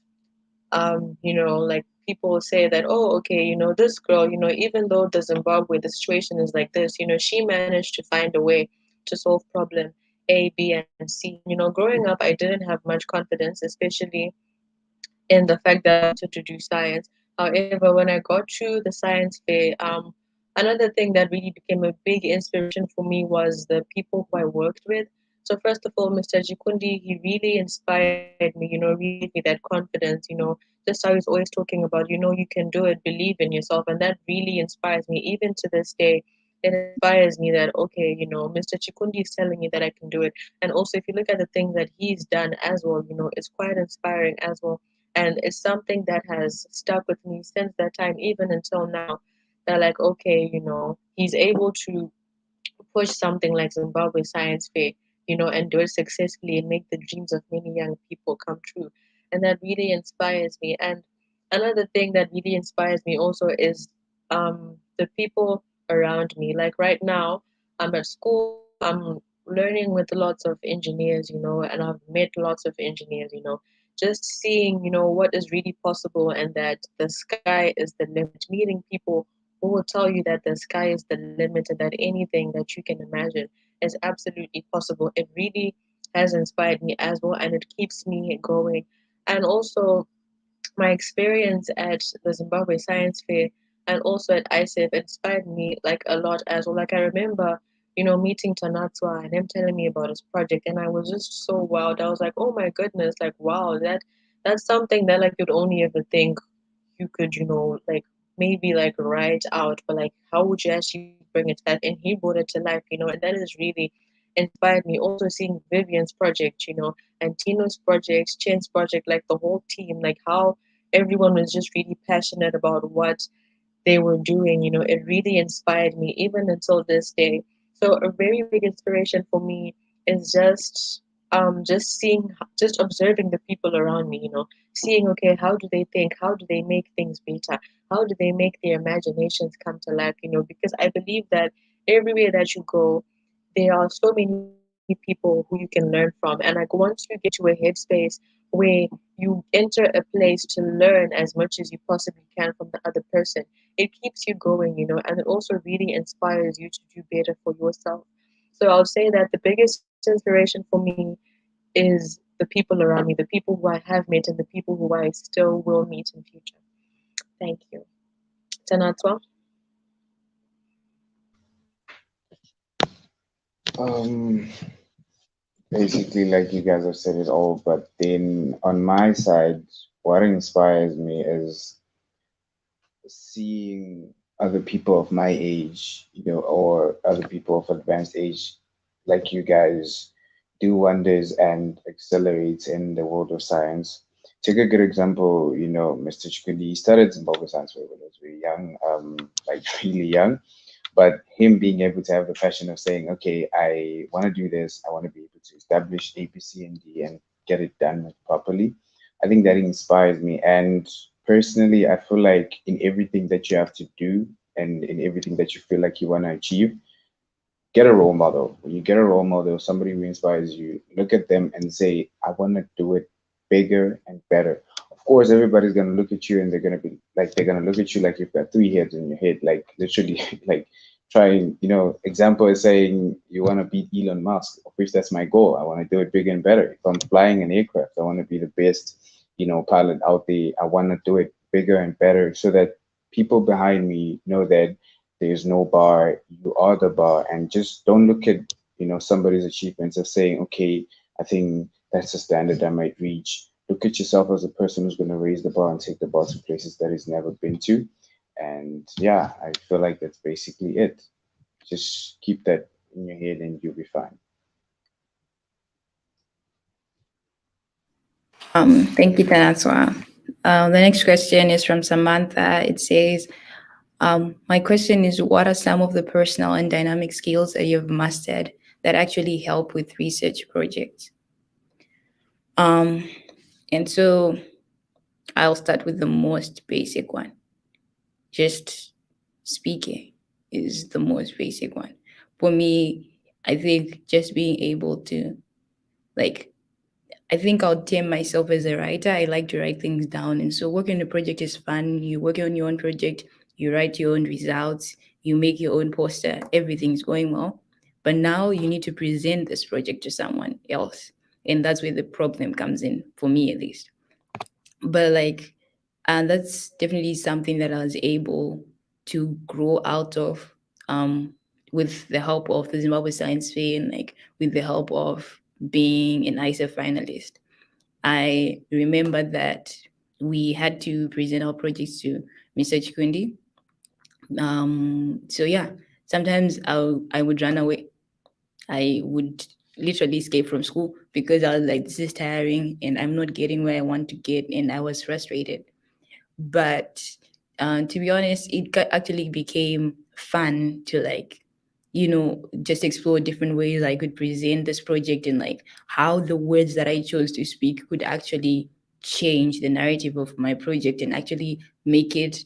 like people say that, oh, okay, this girl, even though the Zimbabwe, the situation is like this, she managed to find a way to solve problem A, B, and C. And, growing up, I didn't have much confidence, especially in the fact that I wanted to do science. However, when I got to the science fair, another thing that really became a big inspiration for me was the people who I worked with. So first of all, Mr. Jikundi, he really inspired me, really gave me that confidence, just how he's always talking about, you can do it, believe in yourself. And that really inspires me. Even to this day, it inspires me that, okay, Mr. Chikundi is telling me that I can do it. And also, if you look at the things that he's done as well, it's quite inspiring as well. And it's something that has stuck with me since that time, even until now. That, like, okay, he's able to push something like Zimbabwe Science Fair, and do it successfully and make the dreams of many young people come true. And that really inspires me. And another thing that really inspires me also is the people around me. Like right now, I'm at school, I'm learning with lots of engineers, and I've met lots of engineers, just seeing, what is really possible and that the sky is the limit, meeting people who will tell you that the sky is the limit and that anything that you can imagine is absolutely possible. It really has inspired me as well, and it keeps me going. And also, my experience at the Zimbabwe Science Fair and also at ISEF inspired me like a lot as well. Like I remember, meeting Tanatswa and him telling me about his project, and I was just so wowed. I was like, oh my goodness, like wow, that's something that like you'd only ever think you could, like maybe like write out, but like how would you actually bring it to life? And he brought it to life, and that is really inspired me. Also seeing Vivian's project, and Tino's project, Chen's project, like the whole team, like how everyone was just really passionate about what they were doing, it really inspired me even until this day. So a very big inspiration for me is just seeing, just observing the people around me, seeing, okay, how do they think, how do they make things better, how do they make their imaginations come to life, because I believe that everywhere that you go, there are so many people who you can learn from. And like once you get to a headspace where you enter a place to learn as much as you possibly can from the other person, it keeps you going, and it also really inspires you to do better for yourself. So I'll say that the biggest inspiration for me is the people around me, the people who I have met and the people who I still will meet in future. Thank you. Tanatwa? Um, Basically, like you guys have said it all, but then on my side, what inspires me is seeing other people of my age, or other people of advanced age, like you guys, do wonders and accelerate in the world of science. Take a good example, Mr. Chikundi started Zimbabwe Science Fair when he was very young, like really young. But him being able to have the passion of saying, okay, I want to do this, I want to be able to establish A, B, C, and D and get it done properly. I think that inspires me. And personally, I feel like in everything that you have to do and in everything that you feel like you want to achieve, get a role model. When you get a role model, somebody who inspires you, look at them and say, I want to do it bigger and better. Of course, everybody's going to look at you and they're going to be like, they're going to look at you like you've got three heads in your head, like literally, like trying, example is saying you want to beat Elon Musk, of which that's my goal. I want to do it bigger and better. If I'm flying an aircraft, I want to be the best, pilot out there. I want to do it bigger and better so that people behind me know that there's no bar, you are the bar, and just don't look at somebody's achievements of saying, okay, I think that's a standard I might reach. Look at yourself as a person who's going to raise the bar and take the bar to places that he's never been to. And yeah, I feel like that's basically it. Just keep that in your head and you'll be fine. Thank you, Tanatswa. The next question is from Samantha. It says, my question is, what are some of the personal and dynamic skills that you've mastered that actually help with research projects? Um, and so I'll start with the most basic one. Just speaking is the most basic one. For me, I think just being able to, like, I think I'll term myself as a writer. I like to write things down. And so working on a project is fun. You work on your own project, you write your own results, you make your own poster, everything's going well. But now you need to present this project to someone else. And that's where the problem comes in, for me at least. But like, and that's definitely something that I was able to grow out of with the help of the Zimbabwe Science Fair and like with the help of being an ISEF finalist. I remember that we had to present our projects to Mr. Chikundi. So yeah, sometimes I would run away. I would literally escape from school because I was like, this is tiring and I'm not getting where I want to get, and I was frustrated. But to be honest, it actually became fun to like, just explore different ways I could present this project and like how the words that I chose to speak could actually change the narrative of my project and actually make it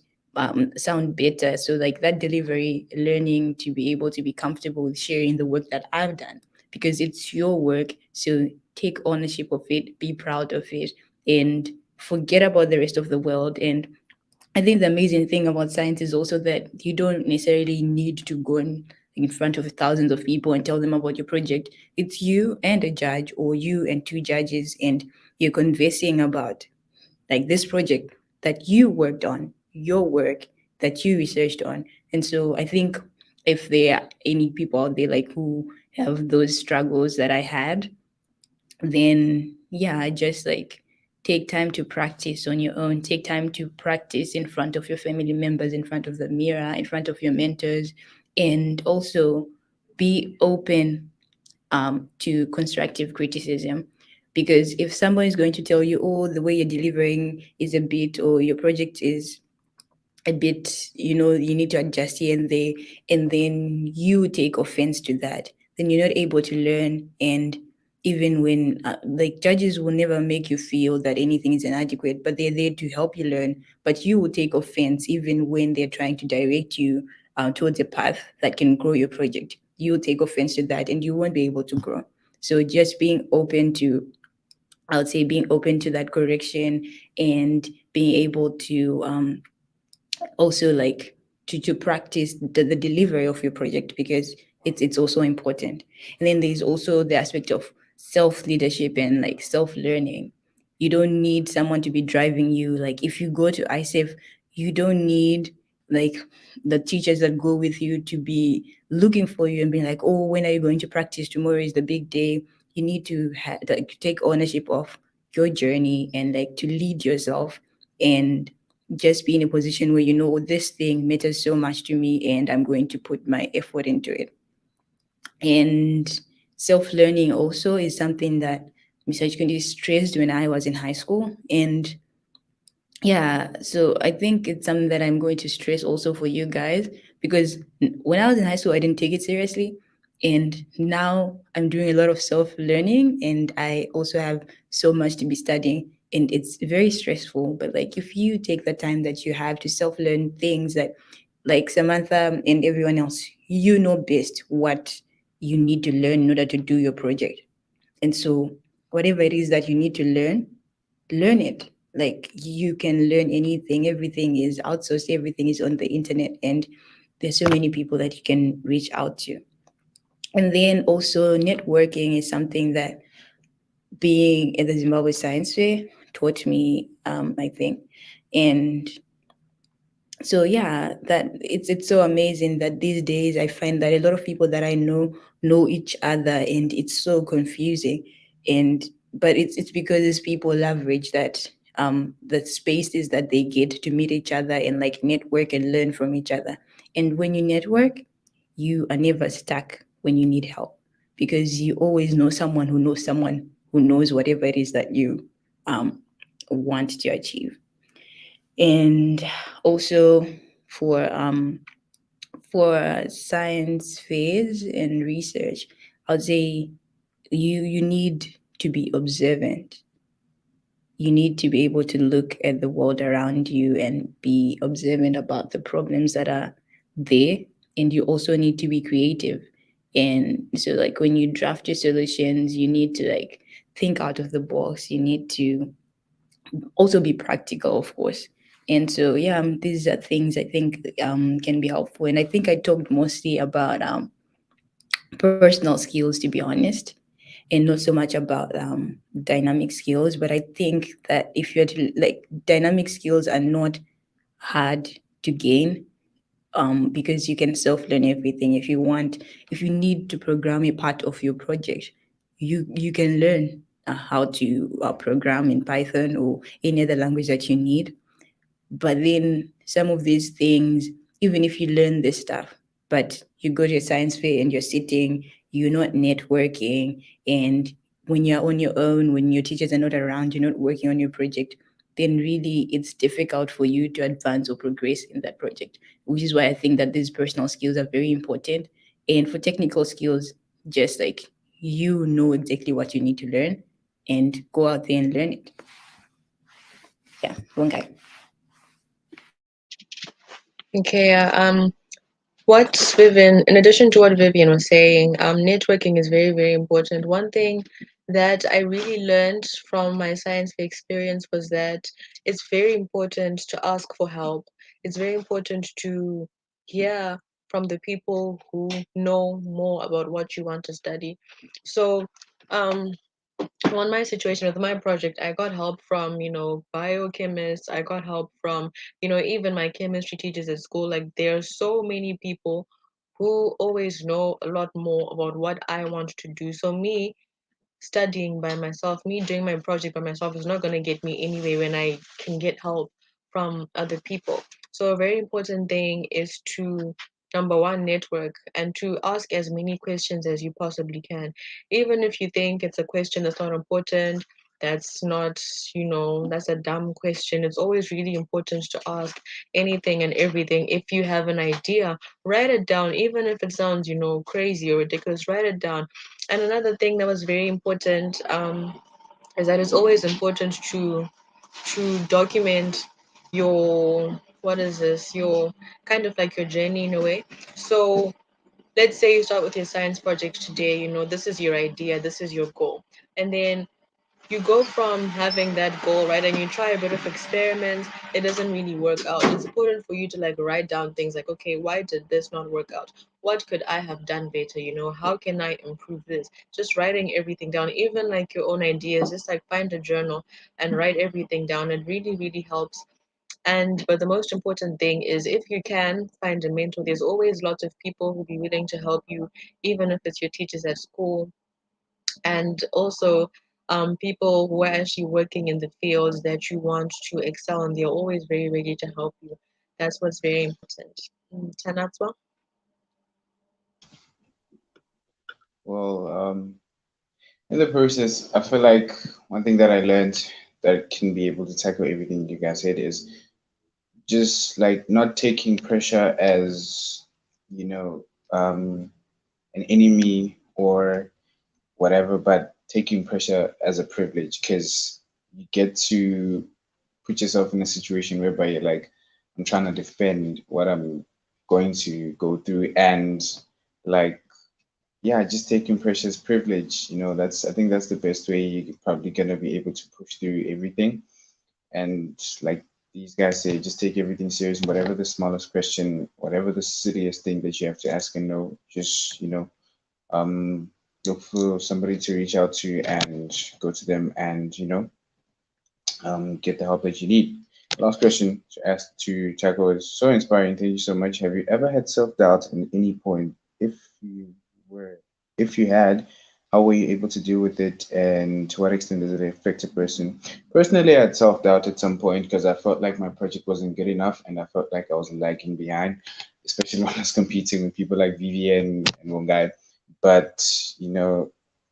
sound better. So like that delivery, learning to be able to be comfortable with sharing the work that I've done because it's your work. So take ownership of it, be proud of it, and forget about the rest of the world. And I think the amazing thing about science is also that you don't necessarily need to go in front of thousands of people and tell them about your project. It's you and a judge, or you and two judges, and you're conversing about like this project that you worked on, your work that you researched on. And so I think if there are any people out there like who have those struggles that I had, then yeah, just like take time to practice on your own. Take time to practice in front of your family members, in front of the mirror, in front of your mentors, and also be open to constructive criticism. Because if someone is going to tell you, oh, the way you're delivering is a bit, or your project is a bit, you need to adjust here and there, and then you take offense to that, then you're not able to learn. And even when like judges will never make you feel that anything is inadequate, but they're there to help you learn. But you will take offense even when they're trying to direct you towards a path that can grow your project. You'll take offense to that and you won't be able to grow. So just being open to, I would say, being open to that correction, and being able to also like to practice the delivery of your project, because it's also important. And then there's also the aspect of self leadership and like self learning. You don't need someone to be driving you. Like if you go to ISEF, you don't need like the teachers that go with you to be looking for you and being like, oh, when are you going to practice? Tomorrow is the big day. You need to like take ownership of your journey and like to lead yourself, and just be in a position where this thing matters so much to me and I'm going to put my effort into it. And self-learning also is something that Mr. Chikundi stressed when I was in high school. And yeah, so I think it's something that I'm going to stress also for you guys, because when I was in high school, I didn't take it seriously. And now I'm doing a lot of self learning, and I also have so much to be studying. And it's very stressful. But like, if you take the time that you have to self learn things that, like Samantha and everyone else, you know best what you need to learn in order to do your project. And so, whatever it is that you need to learn it. Like you can learn anything, everything is outsourced, everything is on the internet, and there's so many people that you can reach out to. And then also networking is something that being at the Zimbabwe Science Fair taught me, I think. And so yeah, that it's so amazing that these days I find that a lot of people that I know each other, and it's so confusing. And but it's because these people leverage that the spaces that they get to meet each other and like network and learn from each other. And when you network, you are never stuck when you need help, because you always know someone who knows whatever it is that you want to achieve. And also for science fairs and research, I would say you need to be observant. You need to be able to look at the world around you and be observant about the problems that are there. And you also need to be creative. And so like when you draft your solutions, you need to like think out of the box. You need to also be practical, of course. And so, yeah, these are things I think can be helpful. And I think I talked mostly about personal skills, to be honest, and not so much about dynamic skills. But I think that if you're to, like, dynamic skills are not hard to gain, because you can self-learn everything. If you want, if you need to program a part of your project, you can learn how to program in Python or any other language that you need. But then some of these things, even if you learn this stuff, but you go to a science fair and you're sitting, you're not networking, and when you're on your own, when your teachers are not around, you're not working on your project, then really it's difficult for you to advance or progress in that project. Which is why I think that these personal skills are very important. And for technical skills, just like, you know exactly what you need to learn and go out there and learn it. Yeah, one guy. Okay, what Vivian, in addition to what Vivian was saying, networking is very, very important. One thing that I really learned from my science fair experience was that it's very important to ask for help. It's very important to hear from the people who know more about what you want to study. So, um, on my situation with my project, I got help from, biochemists. I got help from, even my chemistry teachers at school. Like, there are so many people who always know a lot more about what I want to do. So me studying by myself, me doing my project by myself is not going to get me anywhere when I can get help from other people. So a very important thing is to, number one, network, and to ask as many questions as you possibly can. Even if you think it's a question that's not important, that's not, that's a dumb question. It's always really important to ask anything and everything. If you have an idea, write it down, even if it sounds, crazy or ridiculous, write it down. And another thing that was very important, is that it's always important to document your, what is this, your kind of like your journey in a way. So let's say you start with your science project today. This is your idea, this is your goal, and then you go from having that goal, right, and you try a bit of experiments, it doesn't really work out. It's important for you to like write down things like, okay, why did this not work out? What could I have done better? How can I improve this? Just writing everything down, even like your own ideas, just like find a journal and write everything down. It really, really helps. And but the most important thing is, if you can find a mentor, there's always lots of people who'll be willing to help you, even if it's your teachers at school, and also people who are actually working in the fields that you want to excel in. They're always very ready to help you. That's what's very important. Tanatswa? Well, in the process, I feel like one thing that I learned that can be able to tackle everything you guys said is just like not taking pressure as, you know, an enemy or whatever, but taking pressure as a privilege, because you get to put yourself in a situation whereby you're like, I'm trying to defend what I'm going to go through, and like, yeah, just taking pressure as privilege. That's, I think that's the best way you're probably gonna be able to push through everything. And like these guys say, just take everything serious, whatever the smallest question, whatever the silliest thing that you have to ask and know, just um look for somebody to reach out to and go to them and get the help that you need. Last question to ask to tackle is so inspiring. Thank you so much. Have you ever had self-doubt at any point? If you were, if you had, how were you able to deal with it, and to what extent does it affect a person? Personally, I had self-doubt at some point because I felt like my project wasn't good enough and I felt like I was lagging behind, especially when I was competing with people like Vivian and one guy. But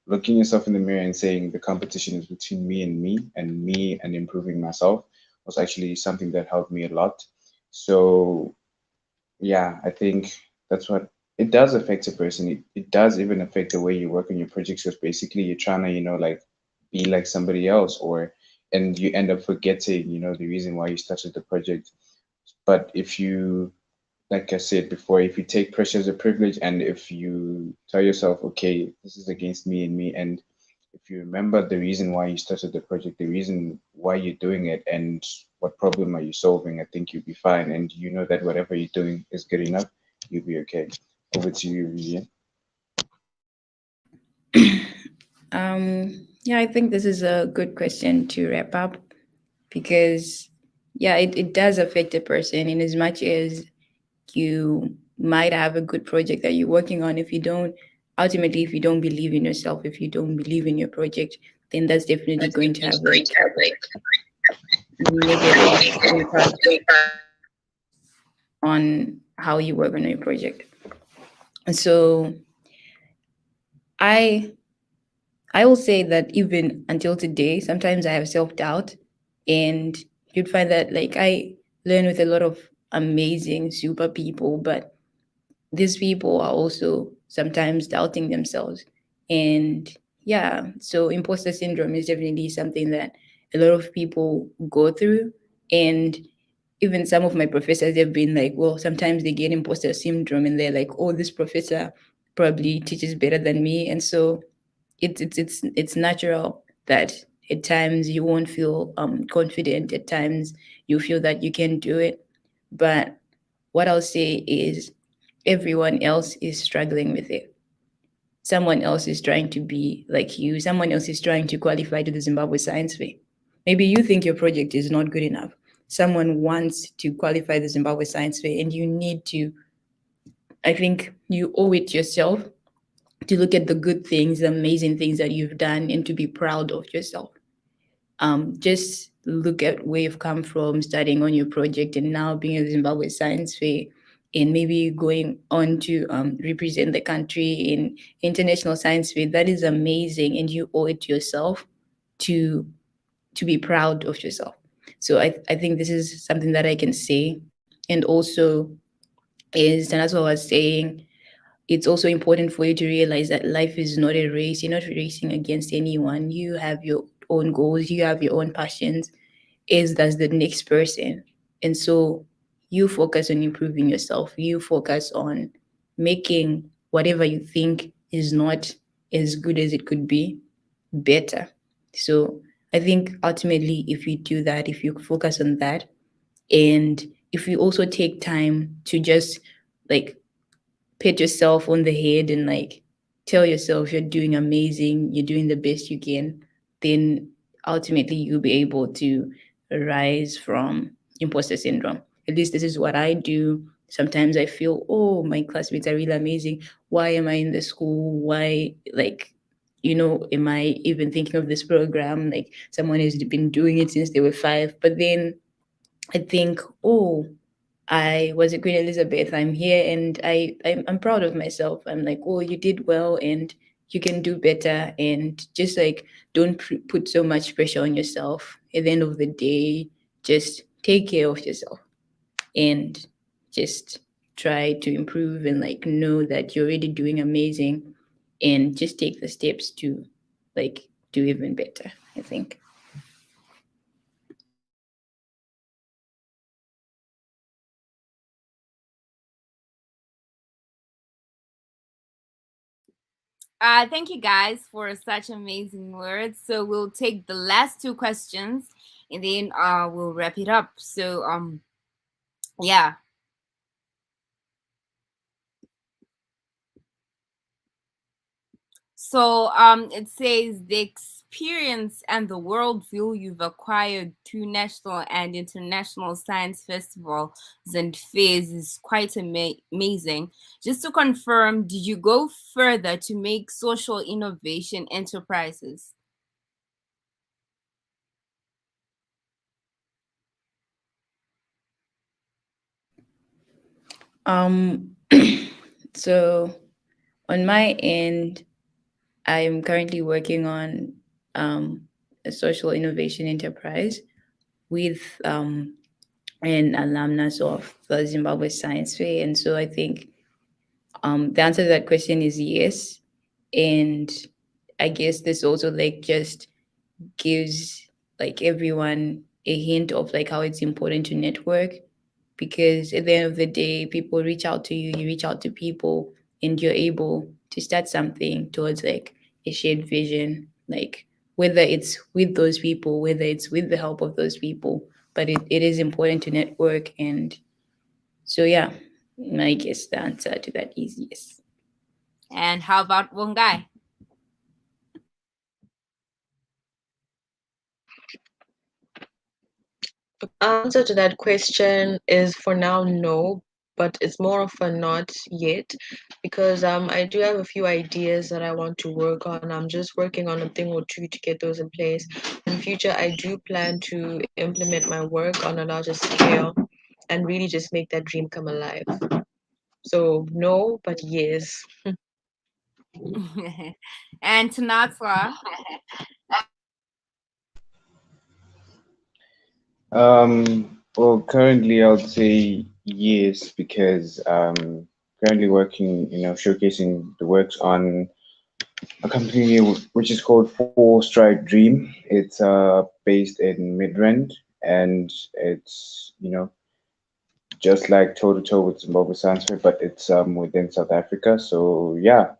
looking yourself in the mirror and saying the competition is between me and improving myself was actually something that helped me a lot. So yeah, I think that's what it does affect a person. It does even affect the way you work on your projects, because basically you're trying to, like be like somebody else, or and you end up forgetting, the reason why you started the project. But if you, like I said before, if you take pressure as a privilege, and if you tell yourself, okay, this is against me and me, and if you remember the reason why you started the project, the reason why you're doing it, and what problem are you solving, I think you'll be fine. And you know that whatever you're doing is good enough, you'll be okay. Over to you, Vivian. Yeah, I think this is a good question to wrap up because, yeah, it does affect a person in as much as you might have a good project that you're working on. If you don't, ultimately, if you don't believe in yourself, if you don't believe in your project, then that's definitely going to have like negative impact on how you work on your project. And so I I will say that even until today, sometimes I have self doubt, and you'd find that like I learn with a lot of amazing super people, but these people are also sometimes doubting themselves. And yeah, so imposter syndrome is definitely something that a lot of people go through. And even some of my professors have been like, well, sometimes they get imposter syndrome and they're like, oh, this professor probably teaches better than me. And so it's natural that at times you won't feel confident. At times you feel that you can do it. But what I'll say is everyone else is struggling with it. Someone else is trying to be like you. Someone else is trying to qualify to the Zimbabwe Science Fair. Maybe you think your project is not good enough. Someone wants to qualify the Zimbabwe Science Fair, and you need to, I think you owe it yourself to look at the good things, the amazing things that you've done, and to be proud of yourself. Just look at where you've come from, studying on your project, and now being at the Zimbabwe Science Fair, and maybe going on to represent the country in international science fair. That is amazing, and you owe it to yourself to to be proud of yourself. So I think this is something that I can say, and also is, and that's what I was saying, it's also important for you to realize that life is not a race. You're not racing against anyone. You have your own goals, you have your own passions, as does the next person. And so you focus on improving yourself. You focus on making whatever you think is not as good as it could be better. So I think ultimately, if you do that, if you focus on that, and if you also take time to just like pat yourself on the head and like tell yourself you're doing amazing, you're doing the best you can, then ultimately you'll be able to rise from imposter syndrome. At least this is what I do. Sometimes I feel, oh, my classmates are really amazing. Why am I in the school? Why, like, am I even thinking of this program? Like, someone has been doing it since they were 5. But then I think, oh, I was at Queen Elizabeth. I'm here, and I'm proud of myself. I'm like, oh, you did well, and you can do better. And just like, don't put so much pressure on yourself. At the end of the day, just take care of yourself and just try to improve and like know that you're already doing amazing, and just take the steps to like do even better, I think. Thank you guys for such amazing words. So we'll take the last two questions and then we'll wrap it up. So yeah. So it says the experience and the worldview you've acquired through national and international science festivals and fairs is quite amazing. Just to confirm, did you go further to make social innovation enterprises? Um, so on my end, I'm currently working on a social innovation enterprise with an alumnus of the Zimbabwe Science Fair. And so I think the answer to that question is yes. And I guess this also like just gives like everyone a hint of like how it's important to network, because at the end of the day, people reach out to you, you reach out to people, and you're able to start something towards like a shared vision. like whether it's with those people, whether it's with the help of those people, but it is important to network. And so yeah, I guess the answer to that is yes. And how about Wongai? Answer to that question is for now no, but it's more of a not yet because I do have a few ideas that I want to work on. I'm just working on a thing or two to get those in place. In future, I do plan to implement my work on a larger scale and really just make that dream come alive. So no, but yes. And Tanatra? Well, currently I would say yes because currently working, showcasing the works on a company which is called Four Stride Dream. It's based in Midrand, and it's just like toe to toe with Zimbabwe Science Fair, but it's within South Africa. So yeah,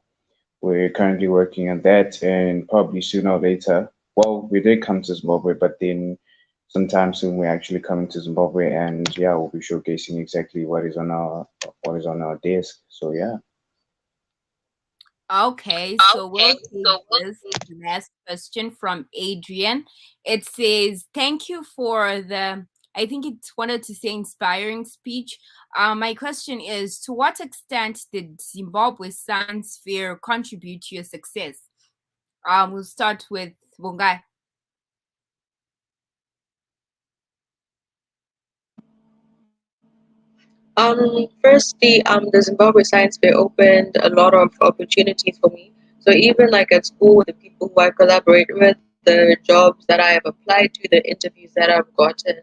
we're currently working on that, and probably sooner or later. Well, we did come to Zimbabwe, but then sometime soon we're actually coming to Zimbabwe, and yeah, we'll be showcasing exactly what is on our desk. So yeah. Okay, so we'll take this last question from Adrian. It says, "Thank you for the, I think it wanted to say inspiring speech. My question is, to what extent did Zimbabwe Science Fair contribute to your success?" We'll start with Bungai. Firstly, the Zimbabwe Science Fair opened a lot of opportunities for me. So even like at school, the people who I collaborate with, the jobs that I have applied to, the interviews that I've gotten,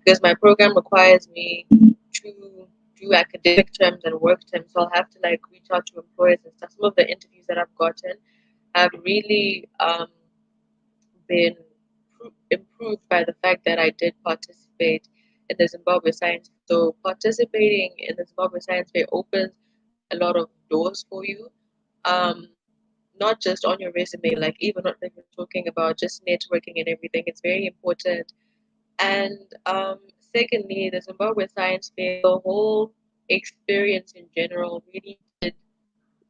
because my program requires me to do academic terms and work terms, so I'll have to like reach out to employers and stuff. Some of the interviews that I've gotten have really been improved by the fact that I did participate in the Zimbabwe Science. So participating in the Zimbabwe Science Fair opens a lot of doors for you. Um, Not just on your resume, like even what we've been talking about, just networking and everything. It's very important. And secondly, the Zimbabwe Science Fair, the whole experience in general really did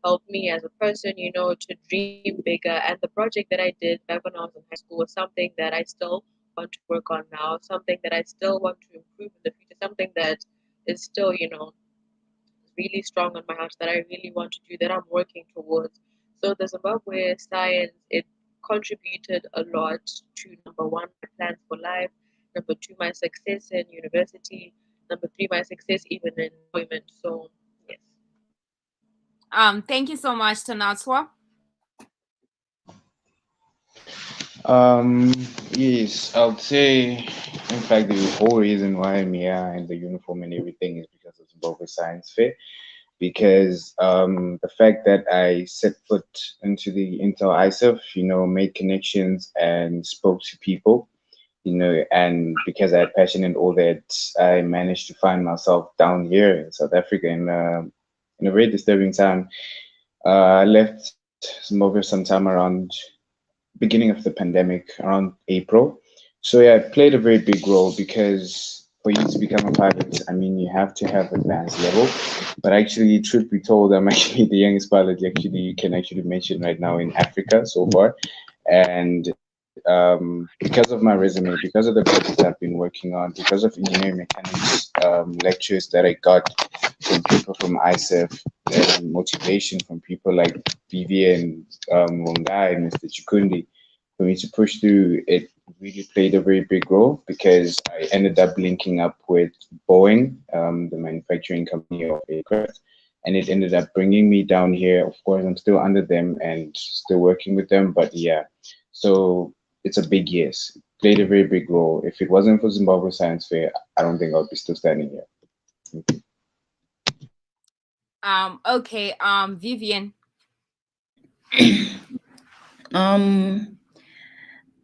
help me as a person, to dream bigger. And the project that I did back when I was in high school was something that I still want to work on now, something that I still want to improve in the future, something that is still, really strong on my heart that I really want to do, that I'm working towards. So the Zimbabwe science, it contributed a lot to number one, my plans for life, number two, my success in university, number three, my success even in employment. So yes. Thank you so much, Tanatra. Um, yes, I would say, in fact, the whole reason why I'm here and the uniform and everything is because of Zimbabwe Science Fair. Because the fact that I set foot into the Intel ISEF, made connections and spoke to people, and because I had passion and all that, I managed to find myself down here in South Africa in a very disturbing time. I left Zimbabwe sometime around beginning of the pandemic, around April. So yeah, it played a very big role because for you to become a pilot, I mean, you have to have advanced level. But actually, truth be told, I'm actually the youngest pilot you can actually mention right now in Africa so far. And because of my resume, because of the projects I've been working on, because of engineering mechanics lectures that I got from people from ISEF and motivation from people like Vivian, Mungai, Mr. Chikundi, for me to push through, it really played a very big role because I ended up linking up with Boeing, the manufacturing company of aircraft, and it ended up bringing me down here. Of course, I'm still under them and still working with them, but yeah, so it's a big yes. It played a very big role. If it wasn't for Zimbabwe Science Fair, I don't think I would be still standing here. Okay, Vivian. Um,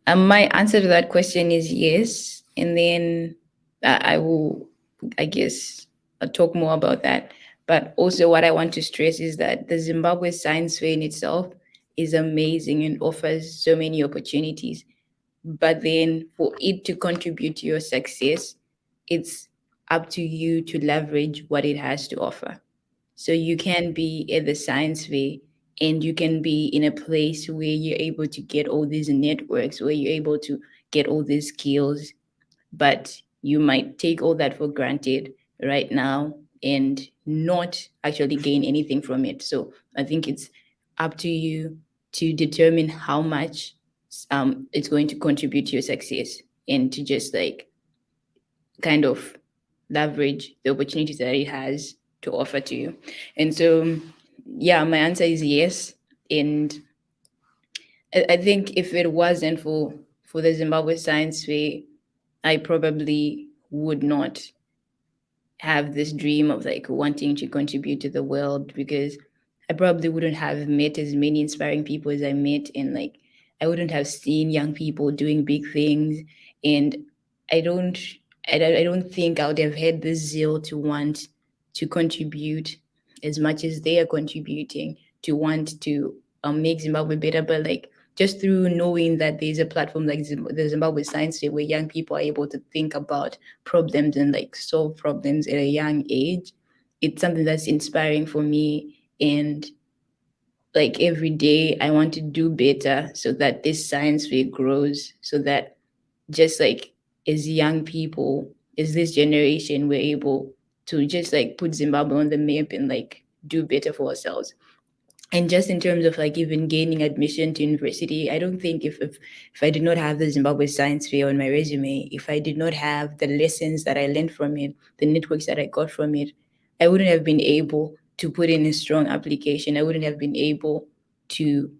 my answer to that question is yes, and then I will, I guess, talk more about that. But also, what I want to stress is that the Zimbabwe Science Fair in itself is amazing and offers so many opportunities. But then for it to contribute to your success, it's up to you to leverage what it has to offer. So you can be at the science fair and you can be in a place where you're able to get all these networks, where you're able to get all these skills, but you might take all that for granted right now and not actually gain anything from it. So I think it's up to you to determine how much it's going to contribute to your success and to just like kind of leverage the opportunities that it has to offer to you. And so, yeah, my answer is yes. And I think if it wasn't for the Zimbabwe Science Fair, I probably would not have this dream of like wanting to contribute to the world, because I probably wouldn't have met as many inspiring people as I met, and like I wouldn't have seen young people doing big things. And I don't I don't think I would have had the zeal to want to contribute as much as they are contributing, to want to make Zimbabwe better. But like just through knowing that there's a platform like the Zimbabwe Science Day where young people are able to think about problems and like solve problems at a young age, it's something that's inspiring for me. And like every day I want to do better so that this science fair grows, so that just like as young people, as this generation, we're able to just like put Zimbabwe on the map and like do better for ourselves. And just in terms of like even gaining admission to university, I don't think if I did not have the Zimbabwe Science Fair on my resume, if I did not have the lessons that I learned from it, the networks that I got from it, I wouldn't have been able to put in a strong application. I wouldn't have been able to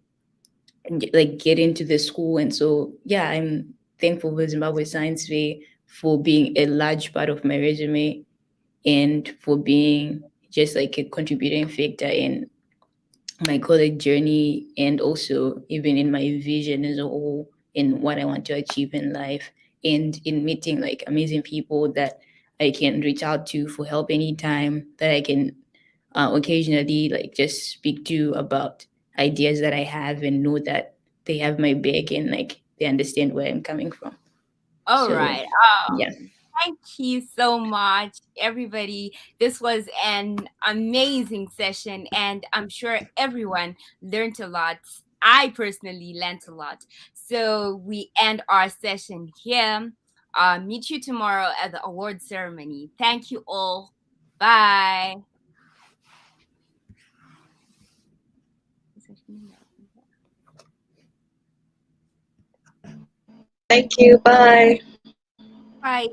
like get into the school. And so yeah, I'm thankful for Zimbabwe Science Fair for being a large part of my resume and for being just like a contributing factor in my college journey, and also even in my vision as a whole, in what I want to achieve in life, and in meeting like amazing people that I can reach out to for help anytime, that I can occasionally like just speak to about ideas that I have, and know that they have my back and like they understand where I'm coming from. All So right. yeah. Thank you so much, everybody. This was an amazing session, and I'm sure everyone learned a lot. I personally learned a lot. So we end our session here. Meet you tomorrow at the award ceremony. Thank you all. Bye. Thank you. Bye. Bye.